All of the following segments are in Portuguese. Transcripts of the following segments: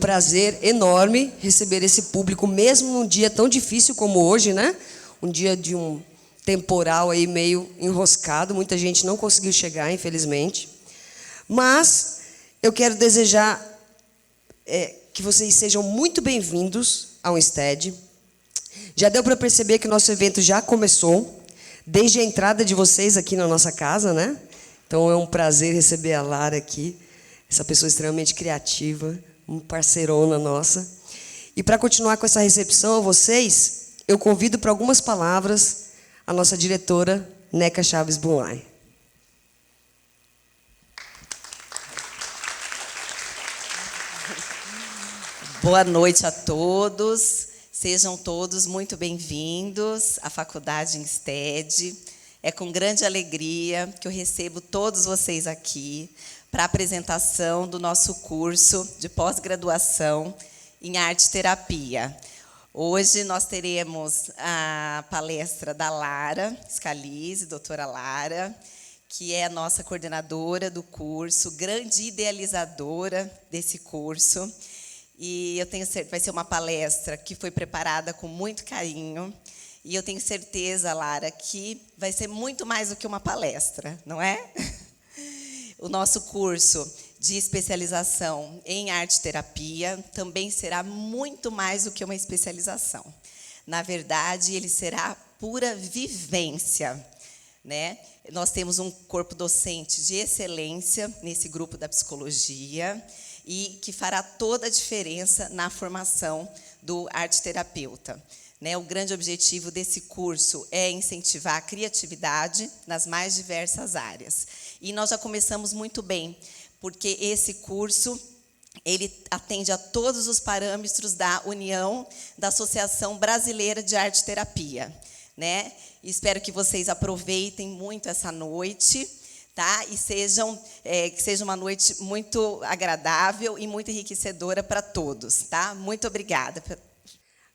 prazer enorme receber esse público, mesmo num dia tão difícil como hoje, né? Um dia de um temporal aí meio enroscado, muita gente não conseguiu chegar, infelizmente. Mas eu quero desejar que vocês sejam muito bem-vindos ao Unstead. Já deu para perceber que o nosso evento já começou, desde a entrada de vocês aqui na nossa casa, né? Então é um prazer receber a Lara aqui, essa pessoa extremamente criativa, uma parceirona nossa. E para continuar com essa recepção a vocês, eu convido para algumas palavras a nossa diretora, Neca Chaves Bunlai. Boa noite a todos. Sejam todos muito bem-vindos à Faculdade Unstead. É com grande alegria que eu recebo todos vocês aqui para a apresentação do nosso curso de pós-graduação em arte-terapia. Hoje nós teremos a palestra da Lara Scalise, doutora Lara, que é a nossa coordenadora do curso, grande idealizadora desse curso. E eu tenho certeza, vai ser uma palestra que foi preparada com muito carinho. E eu tenho certeza, Lara, que vai ser muito mais do que uma palestra, não é? O nosso curso de especialização em arte-terapia também será muito mais do que uma especialização. Na verdade, ele será pura vivência, né? Nós temos um corpo docente de excelência nesse grupo da psicologia e que fará toda a diferença na formação do arte-terapeuta. O grande objetivo desse curso é incentivar a criatividade nas mais diversas áreas. E nós já começamos muito bem, porque esse curso ele atende a todos os parâmetros da União da Associação Brasileira de Arte-Terapia. Espero que vocês aproveitem muito essa noite, tá? E que seja uma noite muito agradável e muito enriquecedora para todos. Tá? Muito obrigada.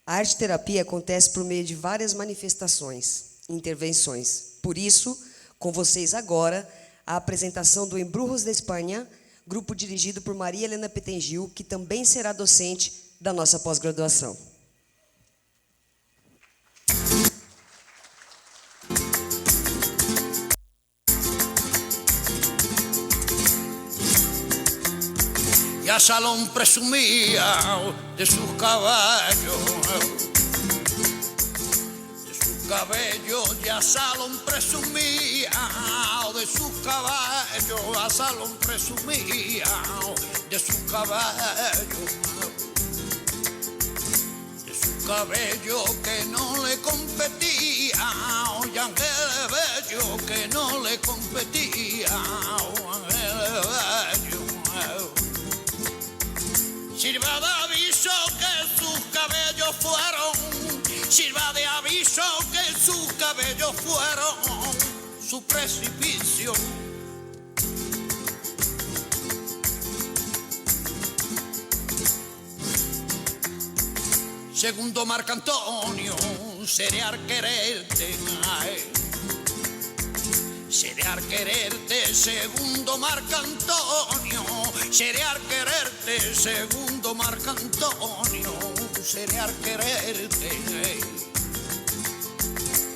A arte-terapia acontece por meio de várias manifestações, intervenções. Por isso, com vocês agora, a apresentação do Embrujos de Espanha, grupo dirigido por Maria Helena Petengil, que também será docente da nossa pós-graduação. Ya Salón presumía de sus caballos, ya Salón presumía de sus caballos, ya Salón presumía de sus caballos, de su cabello que no le competía, y Ángel Bello que no le competía, Ángel Bello. Sirva de aviso que sus cabellos fueron, sirva de aviso que sus cabellos fueron su precipicio. Segundo Marco Antonio, seré al quererte, seré al quererte, segundo Marco Antonio, seré al quererte, segundo Marco Antonio, seré al quererte,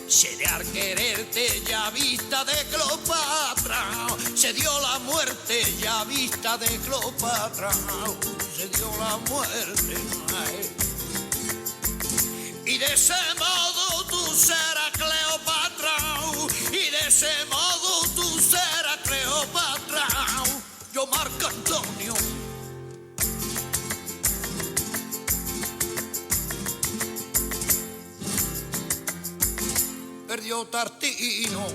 seré al quererte, ya vista de Cleopatra, se dio la muerte, ya vista de Cleopatra, se dio la muerte, y de ese modo tú serás Cleopatra, y de ese modo tú serás Cleopatra, yo Marco Antonio. Perdió Tartino,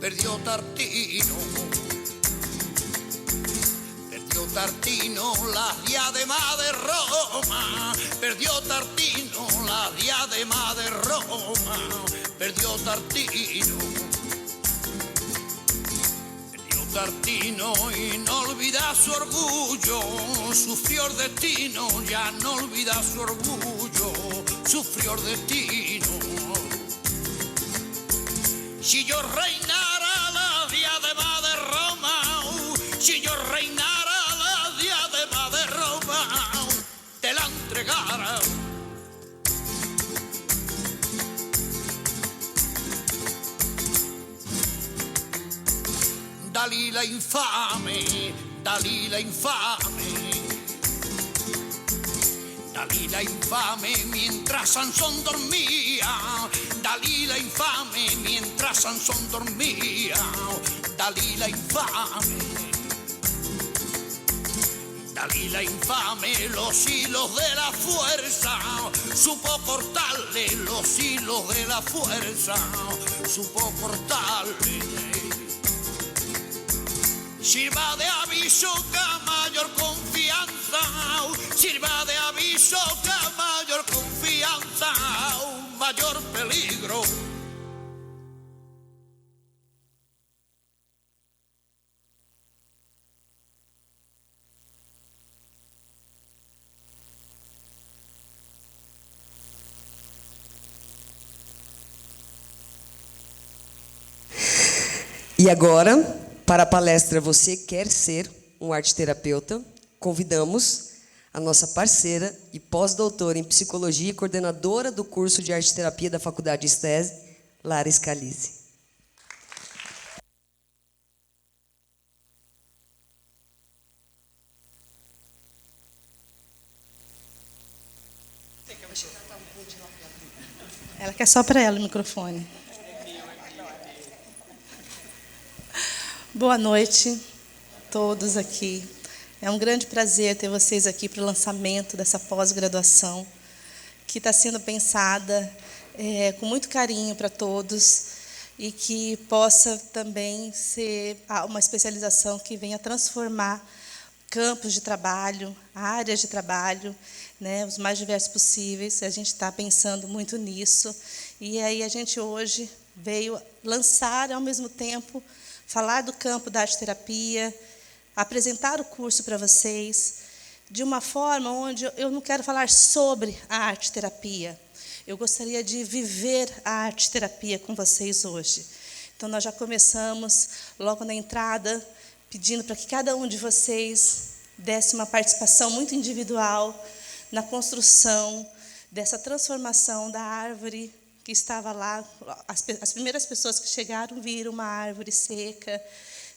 perdió Tartino, perdió Tartino la diadema de Roma, perdió Tartino la diadema de Roma, perdió Tartino. Tartino y no olvida su orgullo, sufrió el destino, ya no olvida su orgullo, sufrió el destino. Si yo reinara la diadema de Roma, si yo reinara la diadema de Roma, Dalila infame, Dalila infame. Dalila infame mientras Sansón dormía, Dalila infame mientras Sansón dormía, Dalila infame. Dalila infame, los hilos de la fuerza, supo cortarle los hilos de la fuerza, supo cortarle. Sirva de aviso que a mayor confianza, sirva de aviso que a mayor confianza, un mayor peligro. E agora, para a palestra Você Quer Ser um Arteterapeuta, convidamos a nossa parceira e pós-doutora em Psicologia e coordenadora do curso de Arteterapia da Faculdade STESI, Lara Scalise. Ela quer só para ela o microfone. Boa noite a todos aqui. É um grande prazer ter vocês aqui para o lançamento dessa pós-graduação, que está sendo pensada com muito carinho para todos e que possa também ser uma especialização que venha transformar campos de trabalho, áreas de trabalho, né, os mais diversos possíveis. A gente está pensando muito nisso. E aí a gente hoje veio lançar, ao mesmo tempo, falar do campo da arteterapia, apresentar o curso para vocês, de uma forma onde eu não quero falar sobre a arteterapia. Eu gostaria de viver a arteterapia com vocês hoje. Então, nós já começamos, logo na entrada, pedindo para que cada um de vocês desse uma participação muito individual na construção dessa transformação da árvore que estava lá. As primeiras pessoas que chegaram viram uma árvore seca,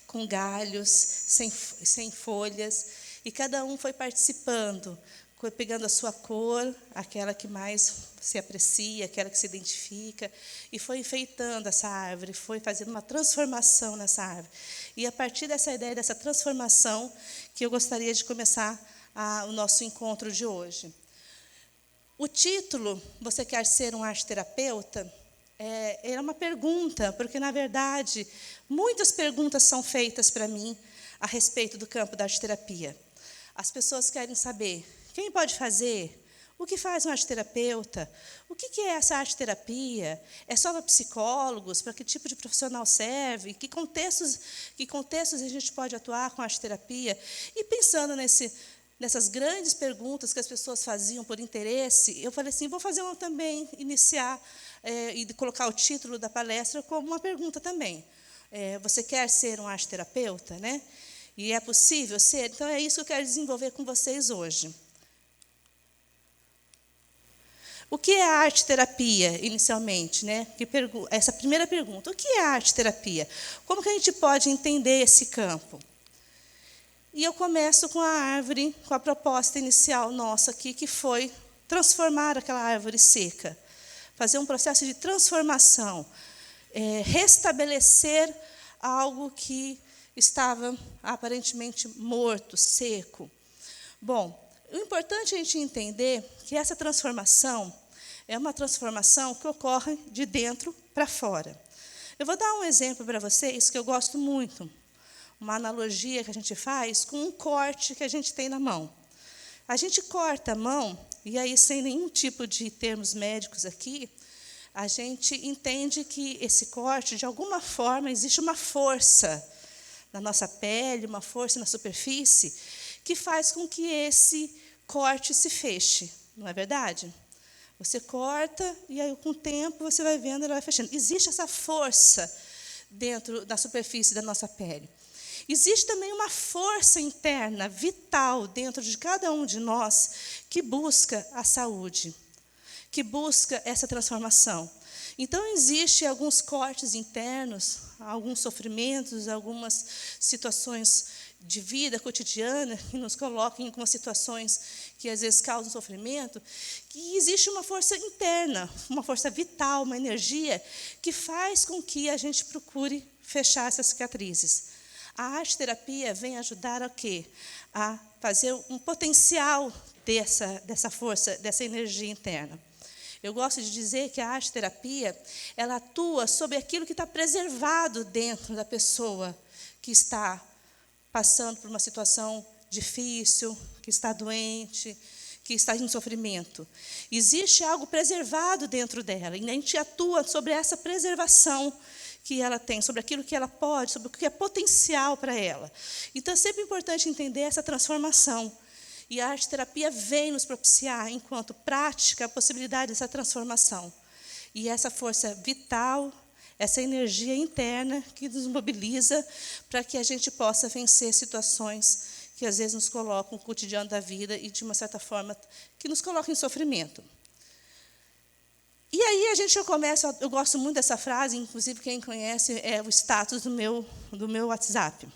com galhos, sem folhas, e cada um foi participando, pegando a sua cor, aquela que mais se aprecia, aquela que se identifica, e foi enfeitando essa árvore, foi fazendo uma transformação nessa árvore. E a partir dessa ideia, dessa transformação, que eu gostaria de começar o nosso encontro de hoje. O título, Você Quer Ser um Arteterapeuta? Era uma pergunta, porque, na verdade, muitas perguntas são feitas para mim a respeito do campo da arteterapia. As pessoas querem saber quem pode fazer, o que faz um arteterapeuta, o que é essa arteterapia, é só para psicólogos, para que tipo de profissional serve, que contextos a gente pode atuar com a arteterapia. E pensando nessas grandes perguntas que as pessoas faziam por interesse, eu falei assim, vou fazer uma também, iniciar e colocar o título da palestra como uma pergunta também. Você quer ser um arteterapeuta, né? E é possível ser? Então, é isso que eu quero desenvolver com vocês hoje. O que é a arteterapia, inicialmente, né? Essa primeira pergunta, o que é a arteterapia? Como que a gente pode entender esse campo? E eu começo com a árvore, com a proposta inicial nossa aqui, que foi transformar aquela árvore seca, fazer um processo de transformação, restabelecer algo que estava aparentemente morto, seco. Bom, o importante é a gente entender que essa transformação é uma transformação que ocorre de dentro para fora. Eu vou dar um exemplo para vocês que eu gosto muito. Uma analogia que a gente faz com um corte que a gente tem na mão. A gente corta a mão, e aí, sem nenhum tipo de termos médicos aqui, a gente entende que esse corte, de alguma forma, existe uma força na nossa pele, uma força na superfície, que faz com que esse corte se feche, não é verdade? Você corta, e aí, com o tempo, você vai vendo, ela vai fechando. Existe essa força dentro da superfície da nossa pele. Existe também uma força interna, vital, dentro de cada um de nós, que busca a saúde, que busca essa transformação. Então, existem alguns cortes internos, alguns sofrimentos, algumas situações de vida cotidiana que nos colocam em algumas situações que, às vezes, causam sofrimento, que existe uma força interna, uma força vital, uma energia que faz com que a gente procure fechar essas cicatrizes. A arte-terapia vem ajudar a quê? A fazer um potencial dessa força, dessa energia interna. Eu gosto de dizer que a arte-terapia, ela atua sobre aquilo que está preservado dentro da pessoa que está passando por uma situação difícil, que está doente, que está em sofrimento. Existe algo preservado dentro dela, e a gente atua sobre essa preservação que ela tem, sobre aquilo que ela pode, sobre o que é potencial para ela. Então, é sempre importante entender essa transformação. E a arte-terapia vem nos propiciar, enquanto prática, a possibilidade dessa transformação. E essa força vital, essa energia interna que nos mobiliza para que a gente possa vencer situações que, às vezes, nos colocam no cotidiano da vida e, de uma certa forma, que nos colocam em sofrimento. E aí eu começo, eu gosto muito dessa frase, inclusive quem conhece é o status do meu WhatsApp.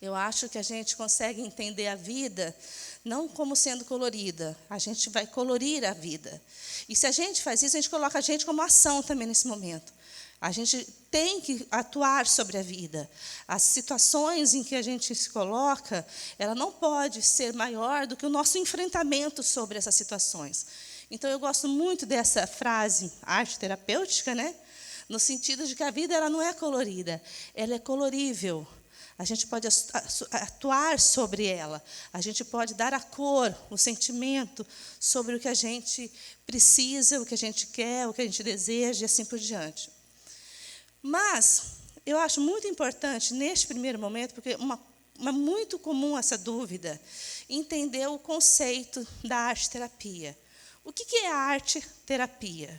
Eu acho que a gente consegue entender a vida não como sendo colorida, a gente vai colorir a vida. E se a gente faz isso, a gente coloca a gente como ação também nesse momento. A gente tem que atuar sobre a vida. As situações em que a gente se coloca, ela não pode ser maior do que o nosso enfrentamento sobre essas situações. Então, eu gosto muito dessa frase arte terapêutica, né? No sentido de que a vida ela não é colorida, ela é colorível. A gente pode atuar sobre ela, a gente pode dar a cor, o sentimento sobre o que a gente precisa, o que a gente quer, o que a gente deseja e assim por diante. Mas eu acho muito importante, neste primeiro momento, porque é muito comum essa dúvida, entender o conceito da arte-terapia. O que é a arte-terapia?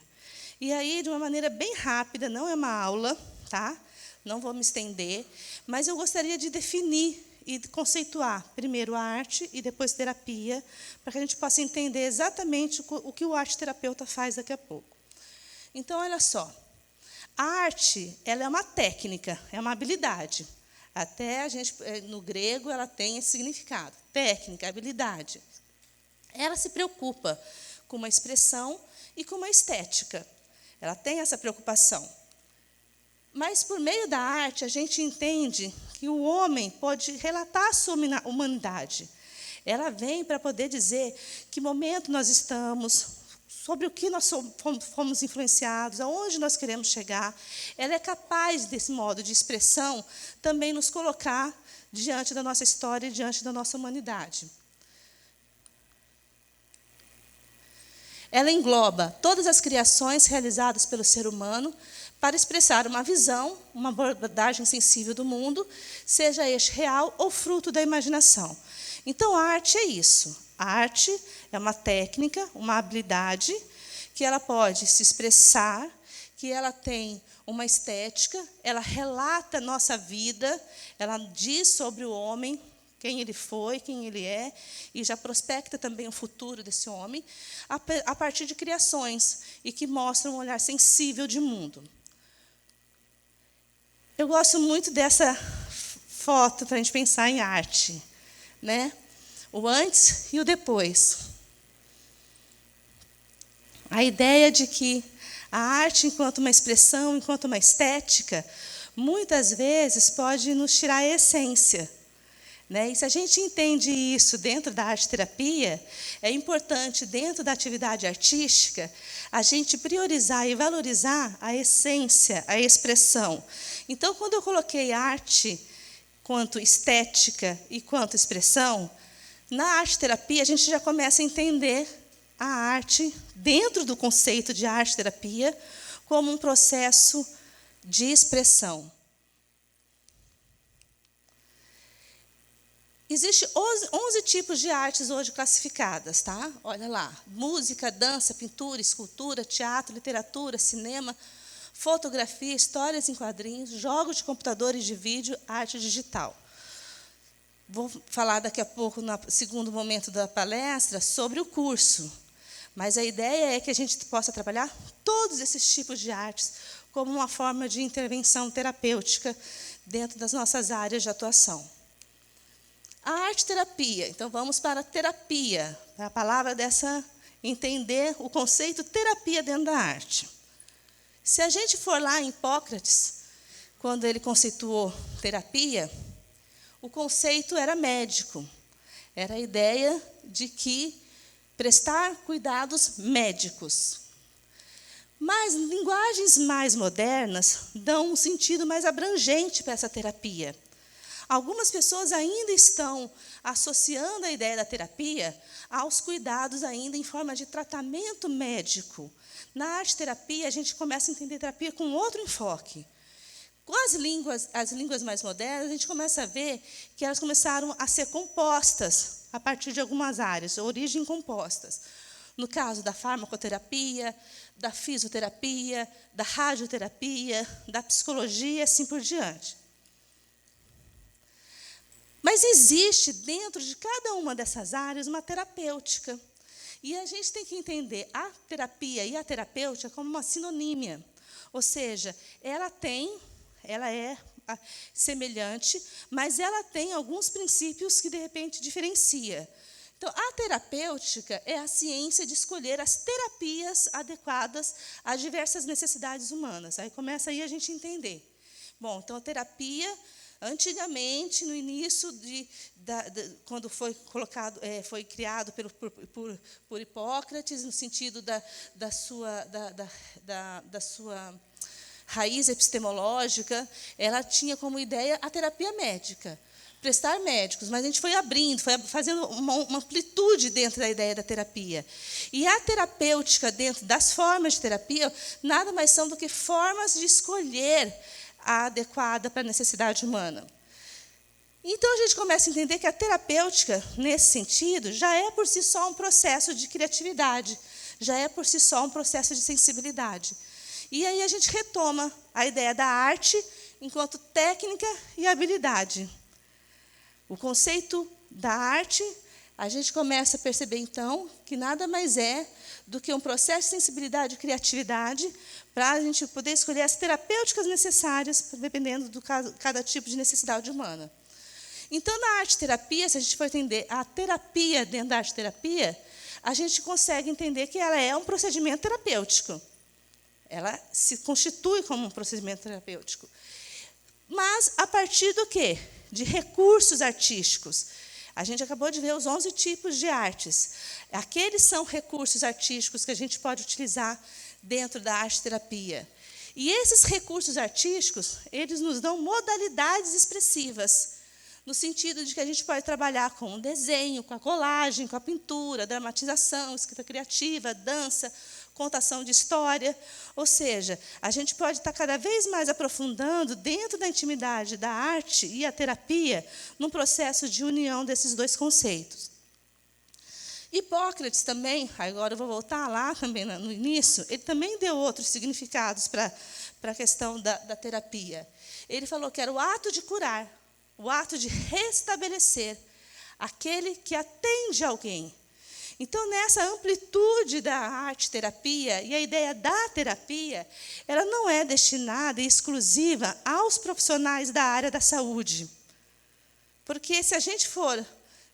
E aí, de uma maneira bem rápida, não é uma aula, tá? Não vou me estender, mas eu gostaria de definir e conceituar primeiro a arte e depois terapia, para que a gente possa entender exatamente o que o arte-terapeuta faz daqui a pouco. Então, olha só. A arte, ela é uma técnica, é uma habilidade. Até a gente, no grego, ela tem esse significado. Técnica, habilidade. Ela se preocupa com uma expressão e com uma estética. Ela tem essa preocupação. Mas, por meio da arte, a gente entende que o homem pode relatar a sua humanidade. Ela vem para poder dizer que momento nós estamos, sobre o que nós fomos influenciados, aonde nós queremos chegar. Ela é capaz, desse modo de expressão, também nos colocar diante da nossa história e diante da nossa humanidade. Ela engloba todas as criações realizadas pelo ser humano para expressar uma visão, uma abordagem sensível do mundo, seja este real ou fruto da imaginação. Então, a arte é isso. A arte é uma técnica, uma habilidade, que ela pode se expressar, que ela tem uma estética, ela relata a nossa vida, ela diz sobre o homem, quem ele foi, quem ele é, e já prospecta também o futuro desse homem, a partir de criações, e que mostram um olhar sensível de mundo. Eu gosto muito dessa foto para a gente pensar em arte, né? O antes e o depois. A ideia de que a arte, enquanto uma expressão, enquanto uma estética, muitas vezes pode nos tirar a essência. Né? E se a gente entende isso dentro da arte-terapia, é importante, dentro da atividade artística, a gente priorizar e valorizar a essência, a expressão. Então, quando eu coloquei arte quanto estética e quanto expressão, na arte-terapia a gente já começa a entender a arte, dentro do conceito de arte-terapia, como um processo de expressão. Existem 11 tipos de artes hoje classificadas, tá? Olha lá, música, dança, pintura, escultura, teatro, literatura, cinema, fotografia, histórias em quadrinhos, jogos de computador e de vídeo, arte digital. Vou falar daqui a pouco, no segundo momento da palestra, sobre o curso. Mas a ideia é que a gente possa trabalhar todos esses tipos de artes como uma forma de intervenção terapêutica dentro das nossas áreas de atuação. A arte-terapia. Então, vamos para a terapia. A palavra dessa, entender o conceito terapia dentro da arte. Se a gente for lá em Hipócrates, quando ele conceituou terapia, o conceito era médico. Era a ideia de que prestar cuidados médicos. Mas linguagens mais modernas dão um sentido mais abrangente para essa terapia. Algumas pessoas ainda estão associando a ideia da terapia aos cuidados ainda em forma de tratamento médico. Na arte-terapia, a gente começa a entender terapia com outro enfoque. Com as línguas mais modernas, a gente começa a ver que elas começaram a ser compostas a partir de algumas áreas, origem compostas. No caso da farmacoterapia, da fisioterapia, da radioterapia, da psicologia, e assim por diante. Mas existe dentro de cada uma dessas áreas uma terapêutica. E a gente tem que entender a terapia e a terapêutica como uma sinonímia. Ou seja, ela é semelhante, mas ela tem alguns princípios que, de repente, diferencia. Então, a terapêutica é a ciência de escolher as terapias adequadas às diversas necessidades humanas. Aí começa aí a gente entender. Bom, então, a terapia, antigamente, no início, quando foi criado por Hipócrates, no sentido da sua raiz epistemológica, ela tinha como ideia a terapia médica, prestar médicos, mas a gente foi abrindo, foi fazendo uma amplitude dentro da ideia da terapia. E a terapêutica, dentro das formas de terapia, nada mais são do que formas de escolher a adequada para a necessidade humana. Então, a gente começa a entender que a terapêutica, nesse sentido, já é por si só um processo de criatividade, já é por si só um processo de sensibilidade. E aí a gente retoma a ideia da arte enquanto técnica e habilidade. O conceito da arte, a gente começa a perceber, então, que nada mais é do que um processo de sensibilidade e criatividade para a gente poder escolher as terapêuticas necessárias, dependendo de cada tipo de necessidade humana. Então, na arte-terapia, se a gente for entender a terapia dentro da arte-terapia, a gente consegue entender que ela é um procedimento terapêutico. Ela se constitui como um procedimento terapêutico. Mas a partir do quê? De recursos artísticos. A gente acabou de ver os 11 tipos de artes. Aqueles são recursos artísticos que a gente pode utilizar dentro da arte-terapia. E esses recursos artísticos, eles nos dão modalidades expressivas, no sentido de que a gente pode trabalhar com o desenho, com a colagem, com a pintura, dramatização, escrita criativa, dança, contação de história. Ou seja, a gente pode estar cada vez mais aprofundando dentro da intimidade da arte e a terapia num processo de união desses dois conceitos. Hipócrates também, agora eu vou voltar lá também no início, ele também deu outros significados para a questão da terapia. Ele falou que era o ato de curar, o ato de restabelecer aquele que atende alguém. Então, nessa amplitude da arte-terapia, e a ideia da terapia, ela não é destinada e exclusiva aos profissionais da área da saúde. Porque, se a gente for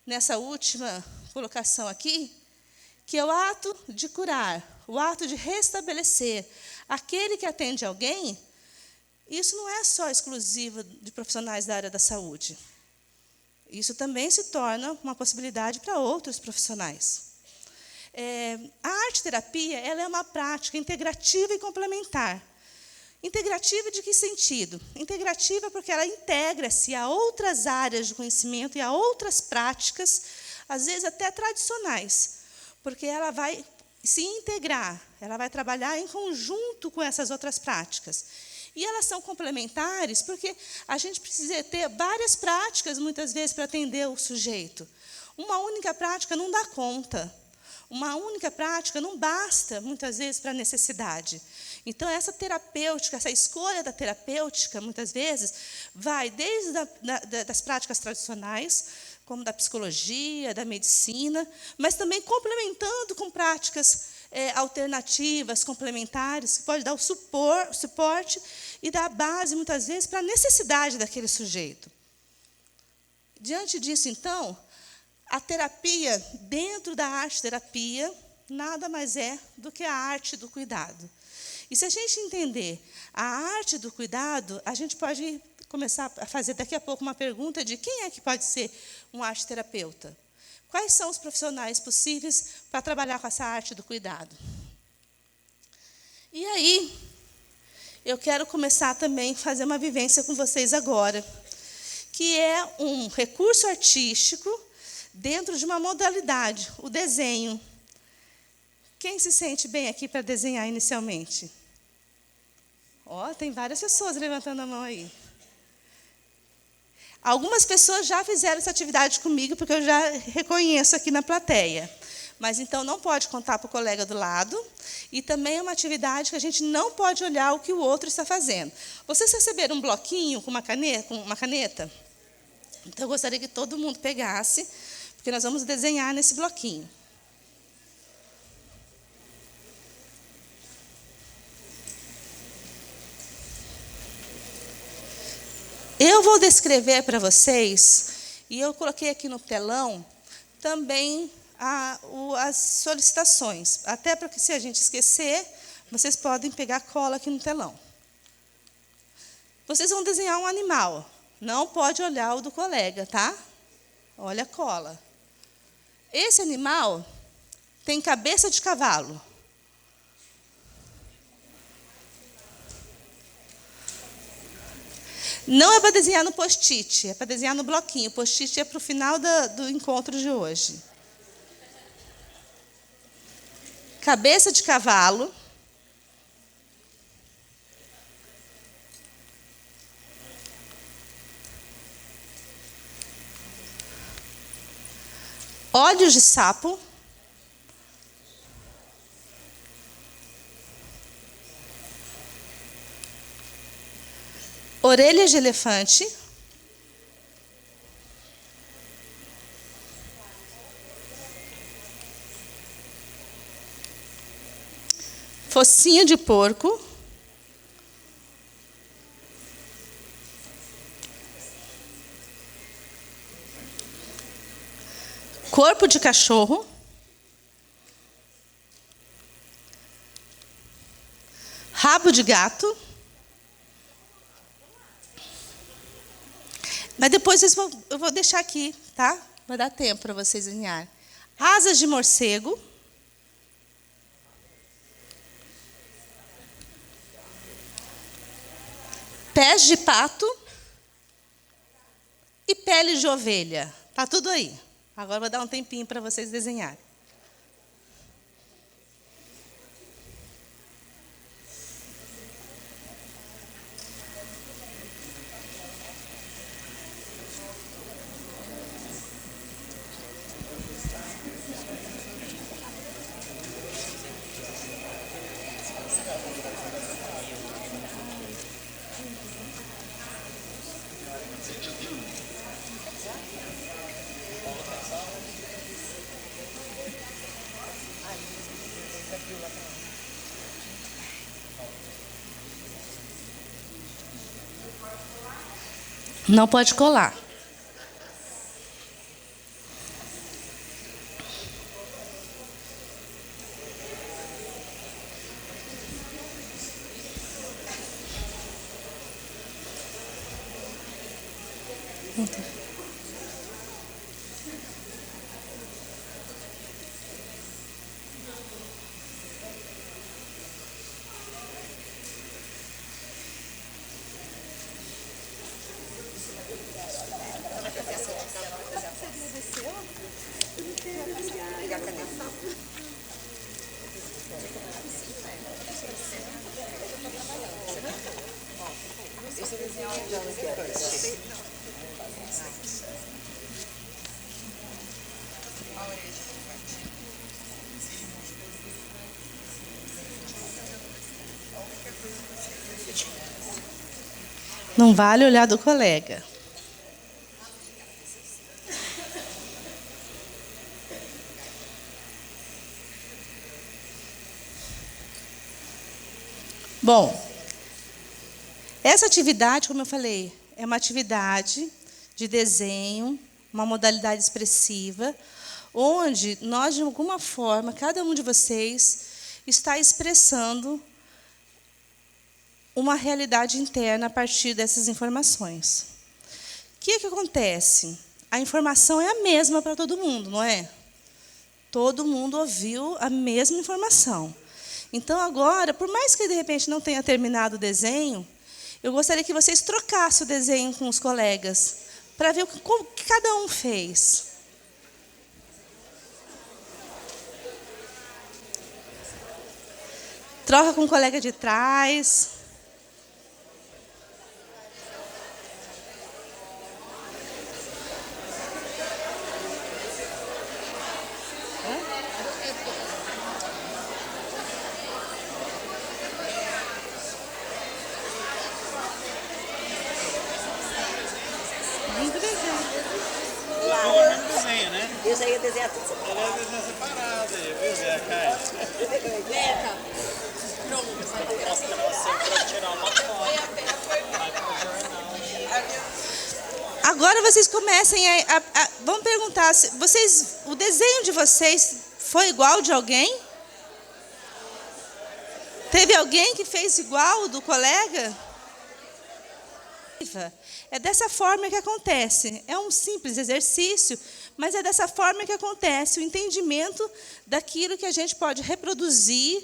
nessa última colocação aqui, que é o ato de curar, o ato de restabelecer aquele que atende alguém, isso não é só exclusivo de profissionais da área da saúde. Isso também se torna uma possibilidade para outros profissionais. A arte-terapia ela é uma prática integrativa e complementar. Integrativa de que sentido? Integrativa porque ela integra-se a outras áreas de conhecimento e a outras práticas, às vezes até tradicionais, porque ela vai se integrar, ela vai trabalhar em conjunto com essas outras práticas. E elas são complementares porque a gente precisa ter várias práticas, muitas vezes, para atender o sujeito. Uma única prática não dá conta. Uma única prática não basta, muitas vezes, para a necessidade. Então, essa terapêutica, essa escolha da terapêutica, muitas vezes, vai desde das práticas tradicionais, como da psicologia, da medicina, mas também complementando com práticas alternativas, complementares, que pode dar o suporte e dar a base, muitas vezes, para a necessidade daquele sujeito. Diante disso, então, a terapia, dentro da arte-terapia, nada mais é do que a arte do cuidado. E se a gente entender a arte do cuidado, a gente pode começar a fazer daqui a pouco uma pergunta de quem é que pode ser um arte-terapeuta? Quais são os profissionais possíveis para trabalhar com essa arte do cuidado? E aí, eu quero começar também a fazer uma vivência com vocês agora, que é um recurso artístico dentro de uma modalidade, o desenho. Quem se sente bem aqui para desenhar inicialmente? Tem várias pessoas levantando a mão aí. Algumas pessoas já fizeram essa atividade comigo, porque eu já reconheço aqui na plateia. Mas, então, não pode contar para o colega do lado. E também é uma atividade que a gente não pode olhar o que o outro está fazendo. Vocês receberam um bloquinho com uma caneta? Então, eu gostaria que todo mundo pegasse, porque nós vamos desenhar nesse bloquinho. Eu vou descrever para vocês, e eu coloquei aqui no telão, também as solicitações. Até para que, se a gente esquecer, vocês podem pegar cola aqui no telão. Vocês vão desenhar um animal. Não pode olhar o do colega, tá? Olha a cola. Esse animal tem cabeça de cavalo. Não é para desenhar no post-it, é para desenhar no bloquinho. O post-it é para o final do encontro de hoje. Cabeça de cavalo. Olhos de sapo. Orelhas de elefante. Focinho de porco. Corpo de cachorro. Rabo de gato. Mas depois eu vou deixar aqui, tá? Vai dar tempo para vocês desenharem. Asas de morcego. Pés de pato. E pele de ovelha. Tá tudo aí. Agora vou dar um tempinho para vocês desenharem. Não pode colar. Não vale olhar do colega. Bom, essa atividade, como eu falei, é uma atividade de desenho, uma modalidade expressiva, onde nós, de alguma forma, cada um de vocês está expressando uma realidade interna a partir dessas informações. O que acontece? A informação é a mesma para todo mundo, não é? Todo mundo ouviu a mesma informação. Então, agora, por mais que, de repente, não tenha terminado o desenho, eu gostaria que vocês trocassem o desenho com os colegas, para ver como que cada um fez. Troca com o colega de trás. Eu já ia desenhar tudo separado. Ela ia desenhar separado, viu, Zé, Caio? Beca. Agora vocês comecem vamos perguntar, o desenho de vocês foi igual de alguém? Teve alguém que fez igual do colega? É dessa forma que acontece. É um simples exercício, mas é dessa forma que acontece o entendimento daquilo que a gente pode reproduzir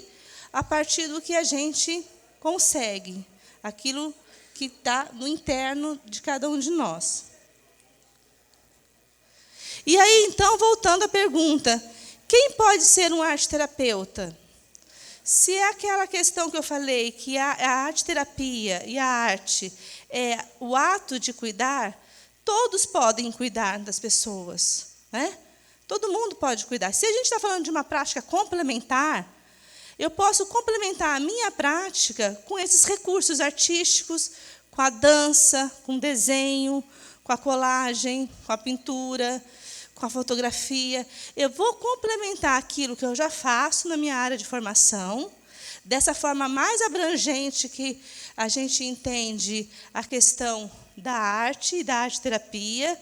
a partir do que a gente consegue, aquilo que está no interno de cada um de nós. E aí, então, voltando à pergunta, quem pode ser um arte-terapeuta? Se é aquela questão que eu falei, que a arte-terapia e a arte é o ato de cuidar, todos podem cuidar das pessoas, né? Todo mundo pode cuidar. Se a gente está falando de uma prática complementar, eu posso complementar a minha prática com esses recursos artísticos, com a dança, com o desenho, com a colagem, com a pintura, com a fotografia. Eu vou complementar aquilo que eu já faço na minha área de formação, dessa forma mais abrangente que a gente entende a questão da arte e da arte-terapia,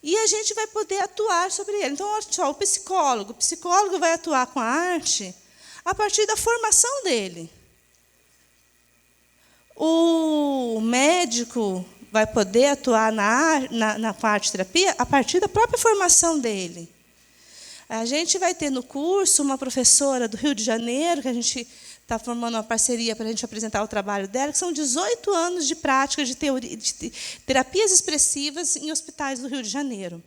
e a gente vai poder atuar sobre ele. Então, olha só, o psicólogo vai atuar com a arte a partir da formação dele. O médico vai poder atuar na arte-terapia a partir da própria formação dele. A gente vai ter no curso uma professora do Rio de Janeiro, que a gente está formando uma parceria para a gente apresentar o trabalho dela, que são 18 anos de prática de terapias expressivas em hospitais do Rio de Janeiro,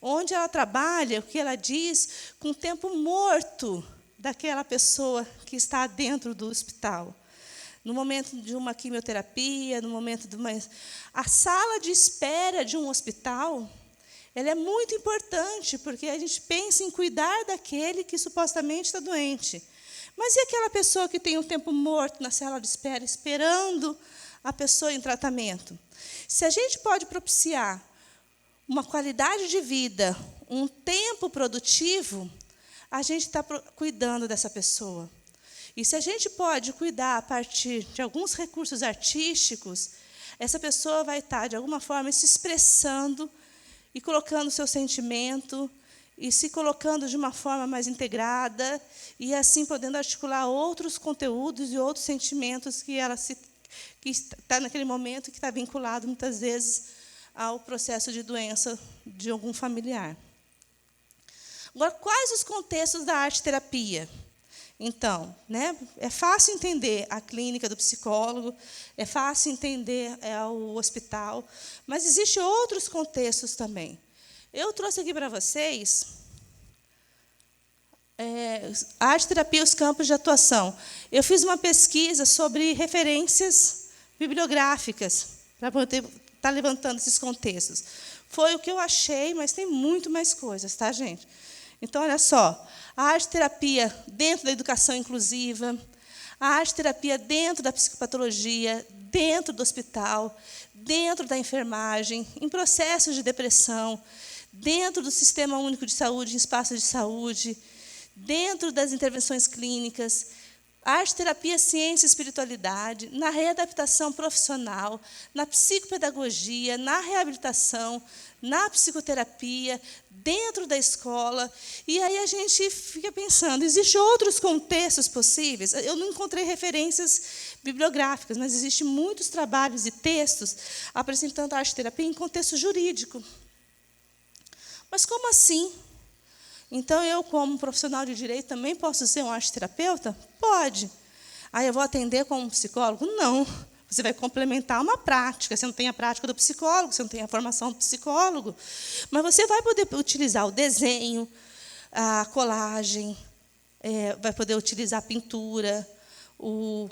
onde ela trabalha, o que ela diz, com o tempo morto daquela pessoa que está dentro do hospital. No momento de uma quimioterapia, no momento de uma... A sala de espera de um hospital, ela é muito importante, porque a gente pensa em cuidar daquele que supostamente está doente. Mas e aquela pessoa que tem um tempo morto na sala de espera, esperando a pessoa em tratamento? Se a gente pode propiciar uma qualidade de vida, um tempo produtivo, a gente está cuidando dessa pessoa. E se a gente pode cuidar a partir de alguns recursos artísticos, essa pessoa vai estar, de alguma forma, se expressando e colocando o seu sentimento, e se colocando de uma forma mais integrada, e assim podendo articular outros conteúdos e outros sentimentos que está naquele momento, que está vinculado, muitas vezes, ao processo de doença de algum familiar. Agora, quais os contextos da arte-terapia? Então, né, é fácil entender a clínica do psicólogo, é fácil entender o hospital, mas existem outros contextos também. Eu trouxe aqui para vocês a arte-terapia e os campos de atuação. Eu fiz uma pesquisa sobre referências bibliográficas, para poder estar levantando esses contextos. Foi o que eu achei, mas tem muito mais coisas, tá, gente? Então, olha só, a arte-terapia dentro da educação inclusiva, a arte-terapia dentro da psicopatologia, dentro do hospital, dentro da enfermagem, em processos de depressão, dentro do Sistema Único de Saúde, em espaços de saúde, dentro das intervenções clínicas, arte-terapia, ciência e espiritualidade, na readaptação profissional, na psicopedagogia, na reabilitação, na psicoterapia, dentro da escola. E aí a gente fica pensando, existem outros contextos possíveis? Eu não encontrei referências bibliográficas, mas existem muitos trabalhos e textos apresentando a arte-terapia em contexto jurídico. Mas como assim? Então, eu, como profissional de direito, também posso ser um arte-terapeuta? Pode. Aí eu vou atender como psicólogo? Não. Você vai complementar uma prática. Você não tem a prática do psicólogo, você não tem a formação do psicólogo. Mas você vai poder utilizar o desenho, a colagem, vai poder utilizar a pintura, o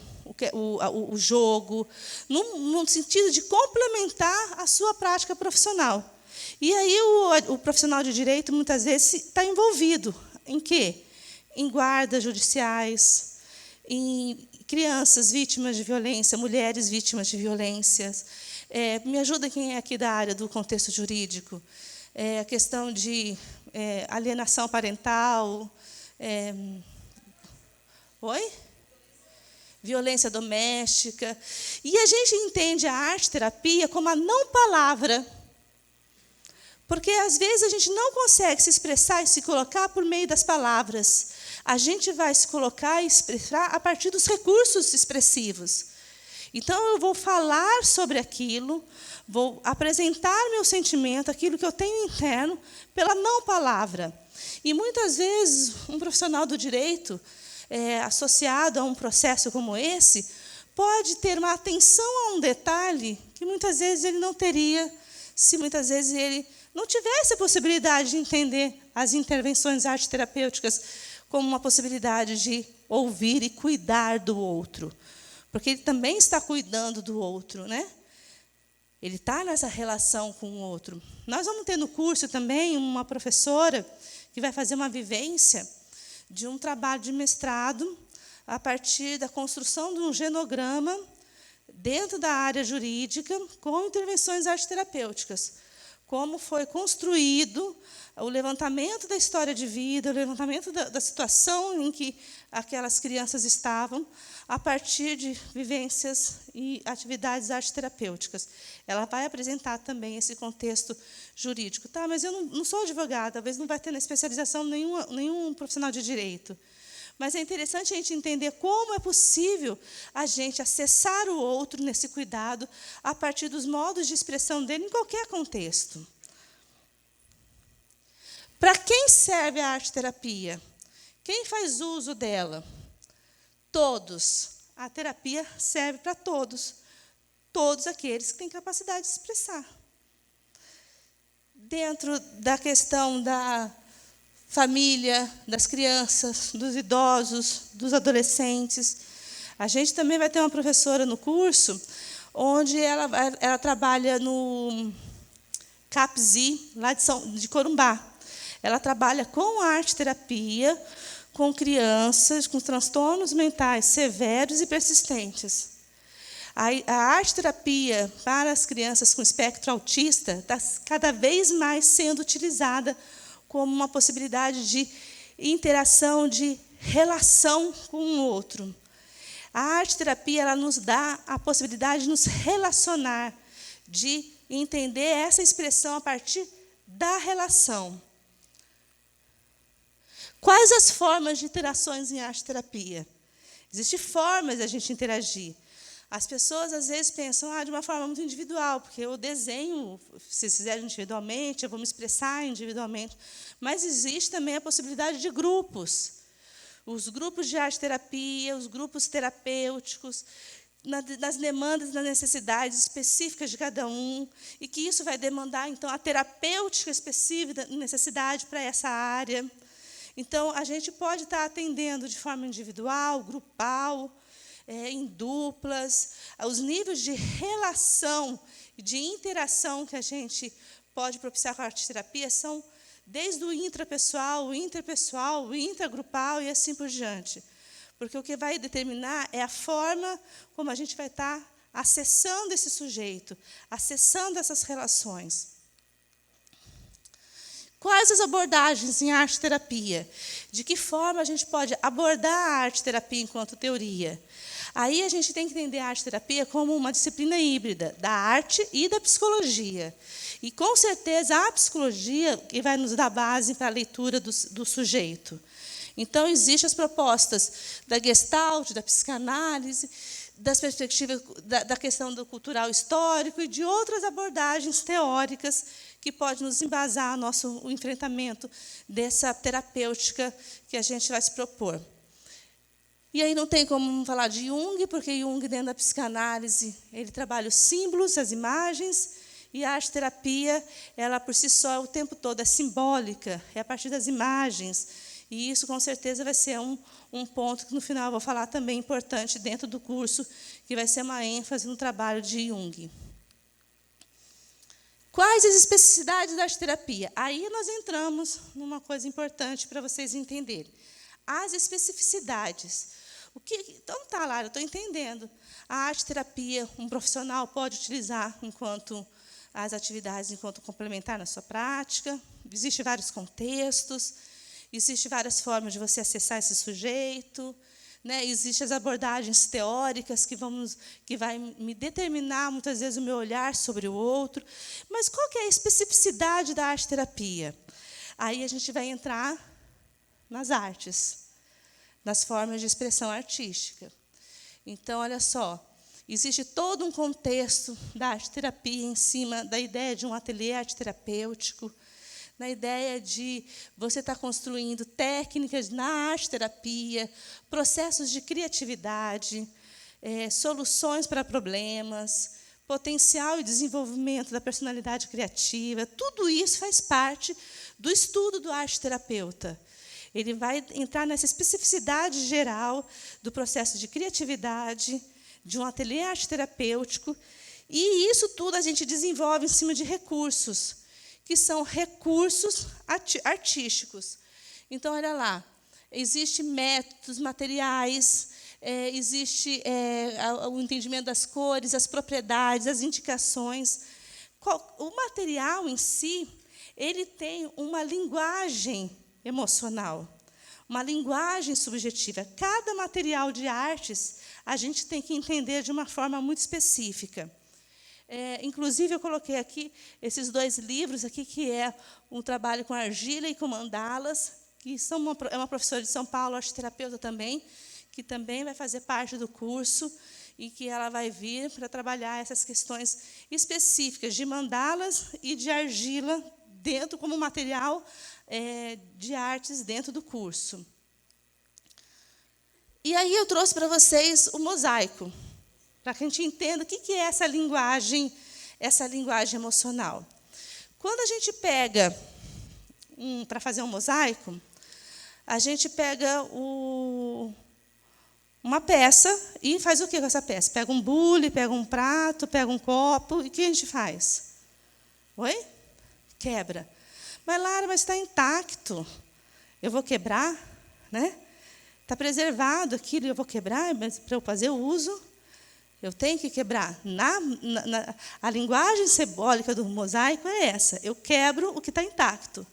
jogo, no sentido de complementar a sua prática profissional. E aí o profissional de direito, muitas vezes, está envolvido em quê? Em guardas judiciais, em crianças vítimas de violência, mulheres vítimas de violências. Me ajuda quem é aqui da área do contexto jurídico. A questão de alienação parental. Violência doméstica. E a gente entende a arte-terapia como a não-palavra. Porque, às vezes, a gente não consegue se expressar e se colocar por meio das palavras. A gente vai se colocar e expressar a partir dos recursos expressivos. Então, eu vou falar sobre aquilo, vou apresentar meu sentimento, aquilo que eu tenho interno, pela não-palavra. E, muitas vezes, um profissional do direito, associado a um processo como esse, pode ter uma atenção a um detalhe que, muitas vezes, ele não teria, se muitas vezes ele não tivesse a possibilidade de entender as intervenções arte-terapêuticas como uma possibilidade de ouvir e cuidar do outro. Porque ele também está cuidando do outro, né? Ele está nessa relação com o outro. Nós vamos ter no curso também uma professora que vai fazer uma vivência de um trabalho de mestrado a partir da construção de um genograma dentro da área jurídica com intervenções arte-terapêuticas. Como foi construído o levantamento da história de vida, o levantamento da situação em que aquelas crianças estavam, a partir de vivências e atividades arte-terapêuticas. Ela vai apresentar também esse contexto jurídico. Tá, mas eu não sou advogada, talvez não vai ter na especialização nenhum profissional de direito. Mas é interessante a gente entender como é possível a gente acessar o outro nesse cuidado a partir dos modos de expressão dele em qualquer contexto. Para quem serve a arte-terapia? Quem faz uso dela? Todos. A terapia serve para todos. Todos aqueles que têm capacidade de se expressar. Dentro da questão da família, das crianças, dos idosos, dos adolescentes. A gente também vai ter uma professora no curso, onde ela trabalha no CAPSI, lá de Corumbá. Ela trabalha com arte-terapia, com crianças com transtornos mentais severos e persistentes. A arte-terapia para as crianças com espectro autista está cada vez mais sendo utilizada como uma possibilidade de interação, de relação com o outro. A arte-terapia ela nos dá a possibilidade de nos relacionar, de entender essa expressão a partir da relação. Quais as formas de interações em arte-terapia? Existem formas de a gente interagir. As pessoas, às vezes, pensam de uma forma muito individual, porque eu desenho, se fizer individualmente, eu vou me expressar individualmente. Mas existe também a possibilidade de grupos. Os grupos de arte-terapia, os grupos terapêuticos, nas demandas, nas necessidades específicas de cada um, e que isso vai demandar, então, a terapêutica específica, necessidade para essa área. Então, a gente pode estar atendendo de forma individual, grupal, em duplas. Os níveis de relação e de interação que a gente pode propiciar com a arte-terapia são desde o intrapessoal, o interpessoal, o intragrupal e assim por diante. Porque o que vai determinar é a forma como a gente vai estar acessando esse sujeito, acessando essas relações. Quais as abordagens em arte-terapia? De que forma a gente pode abordar a arte-terapia enquanto teoria? Aí a gente tem que entender a arte-terapia como uma disciplina híbrida da arte e da psicologia. E, com certeza, a psicologia que vai nos dar base para a leitura do sujeito. Então, existem as propostas da Gestalt, da psicanálise, das perspectivas da questão do cultural histórico e de outras abordagens teóricas que podem nos embasar o enfrentamento dessa terapêutica que a gente vai se propor. E aí não tem como falar de Jung, porque Jung, dentro da psicanálise, ele trabalha os símbolos, as imagens, e a arte-terapia, ela por si só, o tempo todo, é simbólica, é a partir das imagens. E isso, com certeza, vai ser um ponto que, no final, eu vou falar também importante dentro do curso, que vai ser uma ênfase no trabalho de Jung. Quais as especificidades da arte-terapia? Aí nós entramos numa coisa importante para vocês entenderem. As especificidades. Então, tá, Lara, eu estou entendendo. A arte-terapia, um profissional pode utilizar enquanto as atividades enquanto complementar na sua prática. Existem vários contextos, existem várias formas de você acessar esse sujeito, né? Existem as abordagens teóricas que vai me determinar, muitas vezes, o meu olhar sobre o outro. Mas qual que é a especificidade da arte-terapia? Aí a gente vai entrar nas artes, nas formas de expressão artística. Então, olha só, existe todo um contexto da arte-terapia em cima da ideia de um ateliê arte-terapêutico, na ideia de você estar construindo técnicas na arte-terapia, processos de criatividade, soluções para problemas, potencial e desenvolvimento da personalidade criativa. Tudo isso faz parte do estudo do arte-terapeuta. Ele vai entrar nessa especificidade geral do processo de criatividade, de um ateliê arte-terapêutico, e isso tudo a gente desenvolve em cima de recursos, que são recursos artísticos. Então, olha lá, existem métodos, materiais, existe o entendimento das cores, as propriedades, as indicações. O material em si, ele tem uma linguagem emocional, uma linguagem subjetiva. Cada material de artes a gente tem que entender de uma forma muito específica. Inclusive, eu coloquei aqui esses 2 livros, aqui, que é um trabalho com argila e com mandalas, que é uma professora de São Paulo, arte-terapeuta também, que também vai fazer parte do curso, e que ela vai vir para trabalhar essas questões específicas de mandalas e de argila, dentro como material de artes dentro do curso. E aí eu trouxe para vocês o mosaico, para que a gente entenda o que é essa linguagem emocional. Quando a gente pega, para fazer um mosaico, a gente pega uma peça e faz o que com essa peça? Pega um bule, pega um prato, pega um copo, e o que a gente faz? Oi? Quebra. Mas, Lara, está intacto. Eu vou quebrar, né? Está preservado aquilo, eu vou quebrar, mas para eu fazer o uso, eu tenho que quebrar. A linguagem simbólica do mosaico é essa. Eu quebro o que está intacto.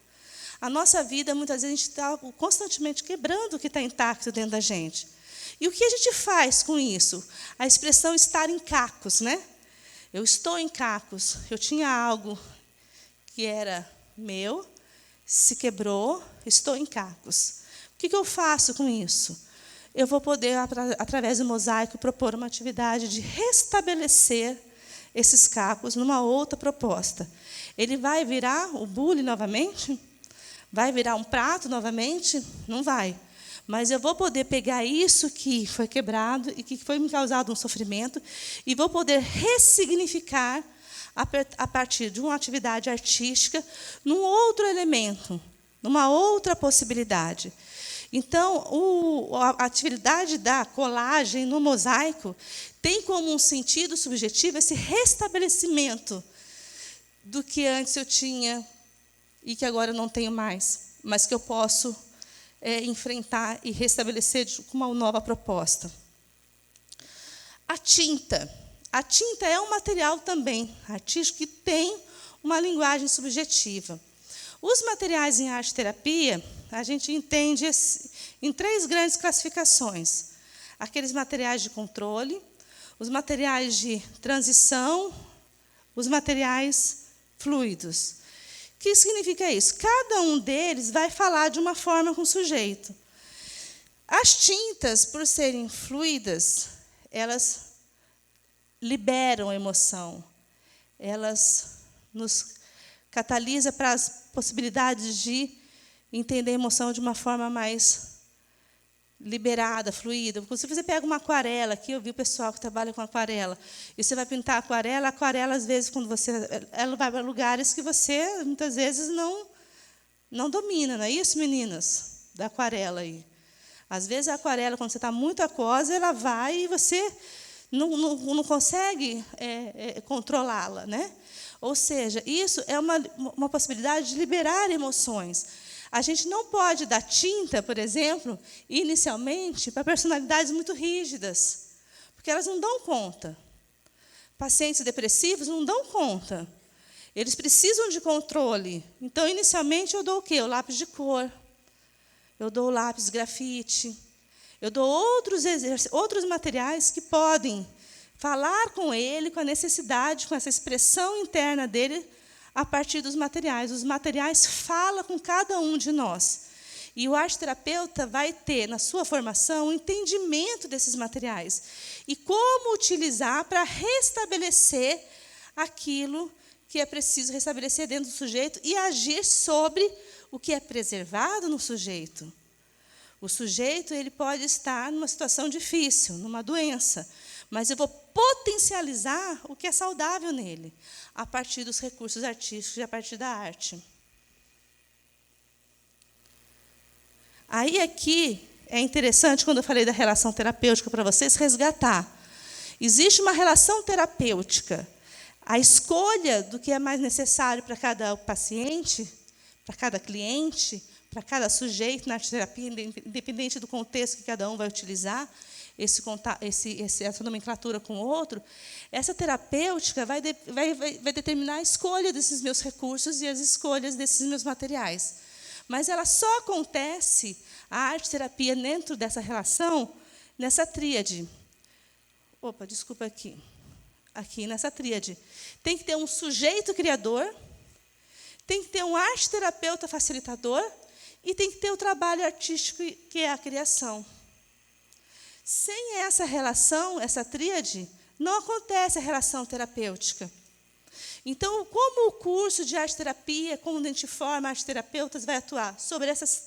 A nossa vida, muitas vezes, a gente está constantemente quebrando o que está intacto dentro da gente. E o que a gente faz com isso? A expressão estar em cacos, né? Eu estou em cacos. Eu tinha algo que era meu, se quebrou, estou em cacos. O que eu faço com isso? Eu vou poder, através do mosaico, propor uma atividade de restabelecer esses cacos numa outra proposta. Ele vai virar o bule novamente? Vai virar um prato novamente? Não vai. Mas eu vou poder pegar isso que foi quebrado e que foi me causado um sofrimento e vou poder ressignificar a partir de uma atividade artística num outro elemento, numa outra possibilidade. Então, a atividade da colagem no mosaico tem como um sentido subjetivo esse restabelecimento do que antes eu tinha e que agora eu não tenho mais, mas que eu posso enfrentar e restabelecer com uma nova proposta. A tinta. A tinta é um material também artístico que tem uma linguagem subjetiva. Os materiais em arte-terapia, a gente entende em 3 grandes classificações. Aqueles materiais de controle, os materiais de transição, os materiais fluidos. O que significa isso? Cada um deles vai falar de uma forma com o sujeito. As tintas, por serem fluidas, elas liberam a emoção. Elas nos catalisam para as possibilidades de entender a emoção de uma forma mais liberada, fluida. Se você pega uma aquarela, aqui eu vi o pessoal que trabalha com aquarela, e você vai pintar a aquarela, às vezes, quando ela vai para lugares que você, muitas vezes, não domina, não é isso, meninas? Da aquarela aí. Às vezes, a aquarela, quando você está muito aquosa, ela vai e você não consegue controlá-la, né? Ou seja, isso é uma possibilidade de liberar emoções. A gente não pode dar tinta, por exemplo, inicialmente, para personalidades muito rígidas, porque elas não dão conta. Pacientes depressivos não dão conta. Eles precisam de controle. Então, inicialmente, eu dou o quê? O lápis de cor. Eu dou o lápis grafite. Eu dou outros materiais que podem falar com ele, com a necessidade, com essa expressão interna dele, a partir dos materiais. Os materiais falam com cada um de nós. E o arte-terapeuta vai ter, na sua formação, um entendimento desses materiais. E como utilizar para restabelecer aquilo que é preciso restabelecer dentro do sujeito e agir sobre o que é preservado no sujeito. O sujeito ele pode estar numa situação difícil, numa doença, mas eu vou potencializar o que é saudável nele, a partir dos recursos artísticos e a partir da arte. Aí, aqui, é interessante, quando eu falei da relação terapêutica, para vocês resgatar. Existe uma relação terapêutica. A escolha do que é mais necessário para cada paciente, para cada cliente, para cada sujeito na arte-terapia, independente do contexto que cada um vai utilizar, essa nomenclatura com o outro, essa terapêutica vai determinar a escolha desses meus recursos e as escolhas desses meus materiais. Mas ela só acontece, a arte-terapia, dentro dessa relação, nessa tríade. Opa, desculpa aqui. Aqui, nessa tríade. Tem que ter um sujeito criador, tem que ter um arte-terapeuta facilitador e tem que ter o trabalho artístico, que é a criação. Sem essa relação, essa tríade, não acontece a relação terapêutica. Então, como o curso de arte-terapia, como a gente forma arte-terapeutas, vai atuar sobre esses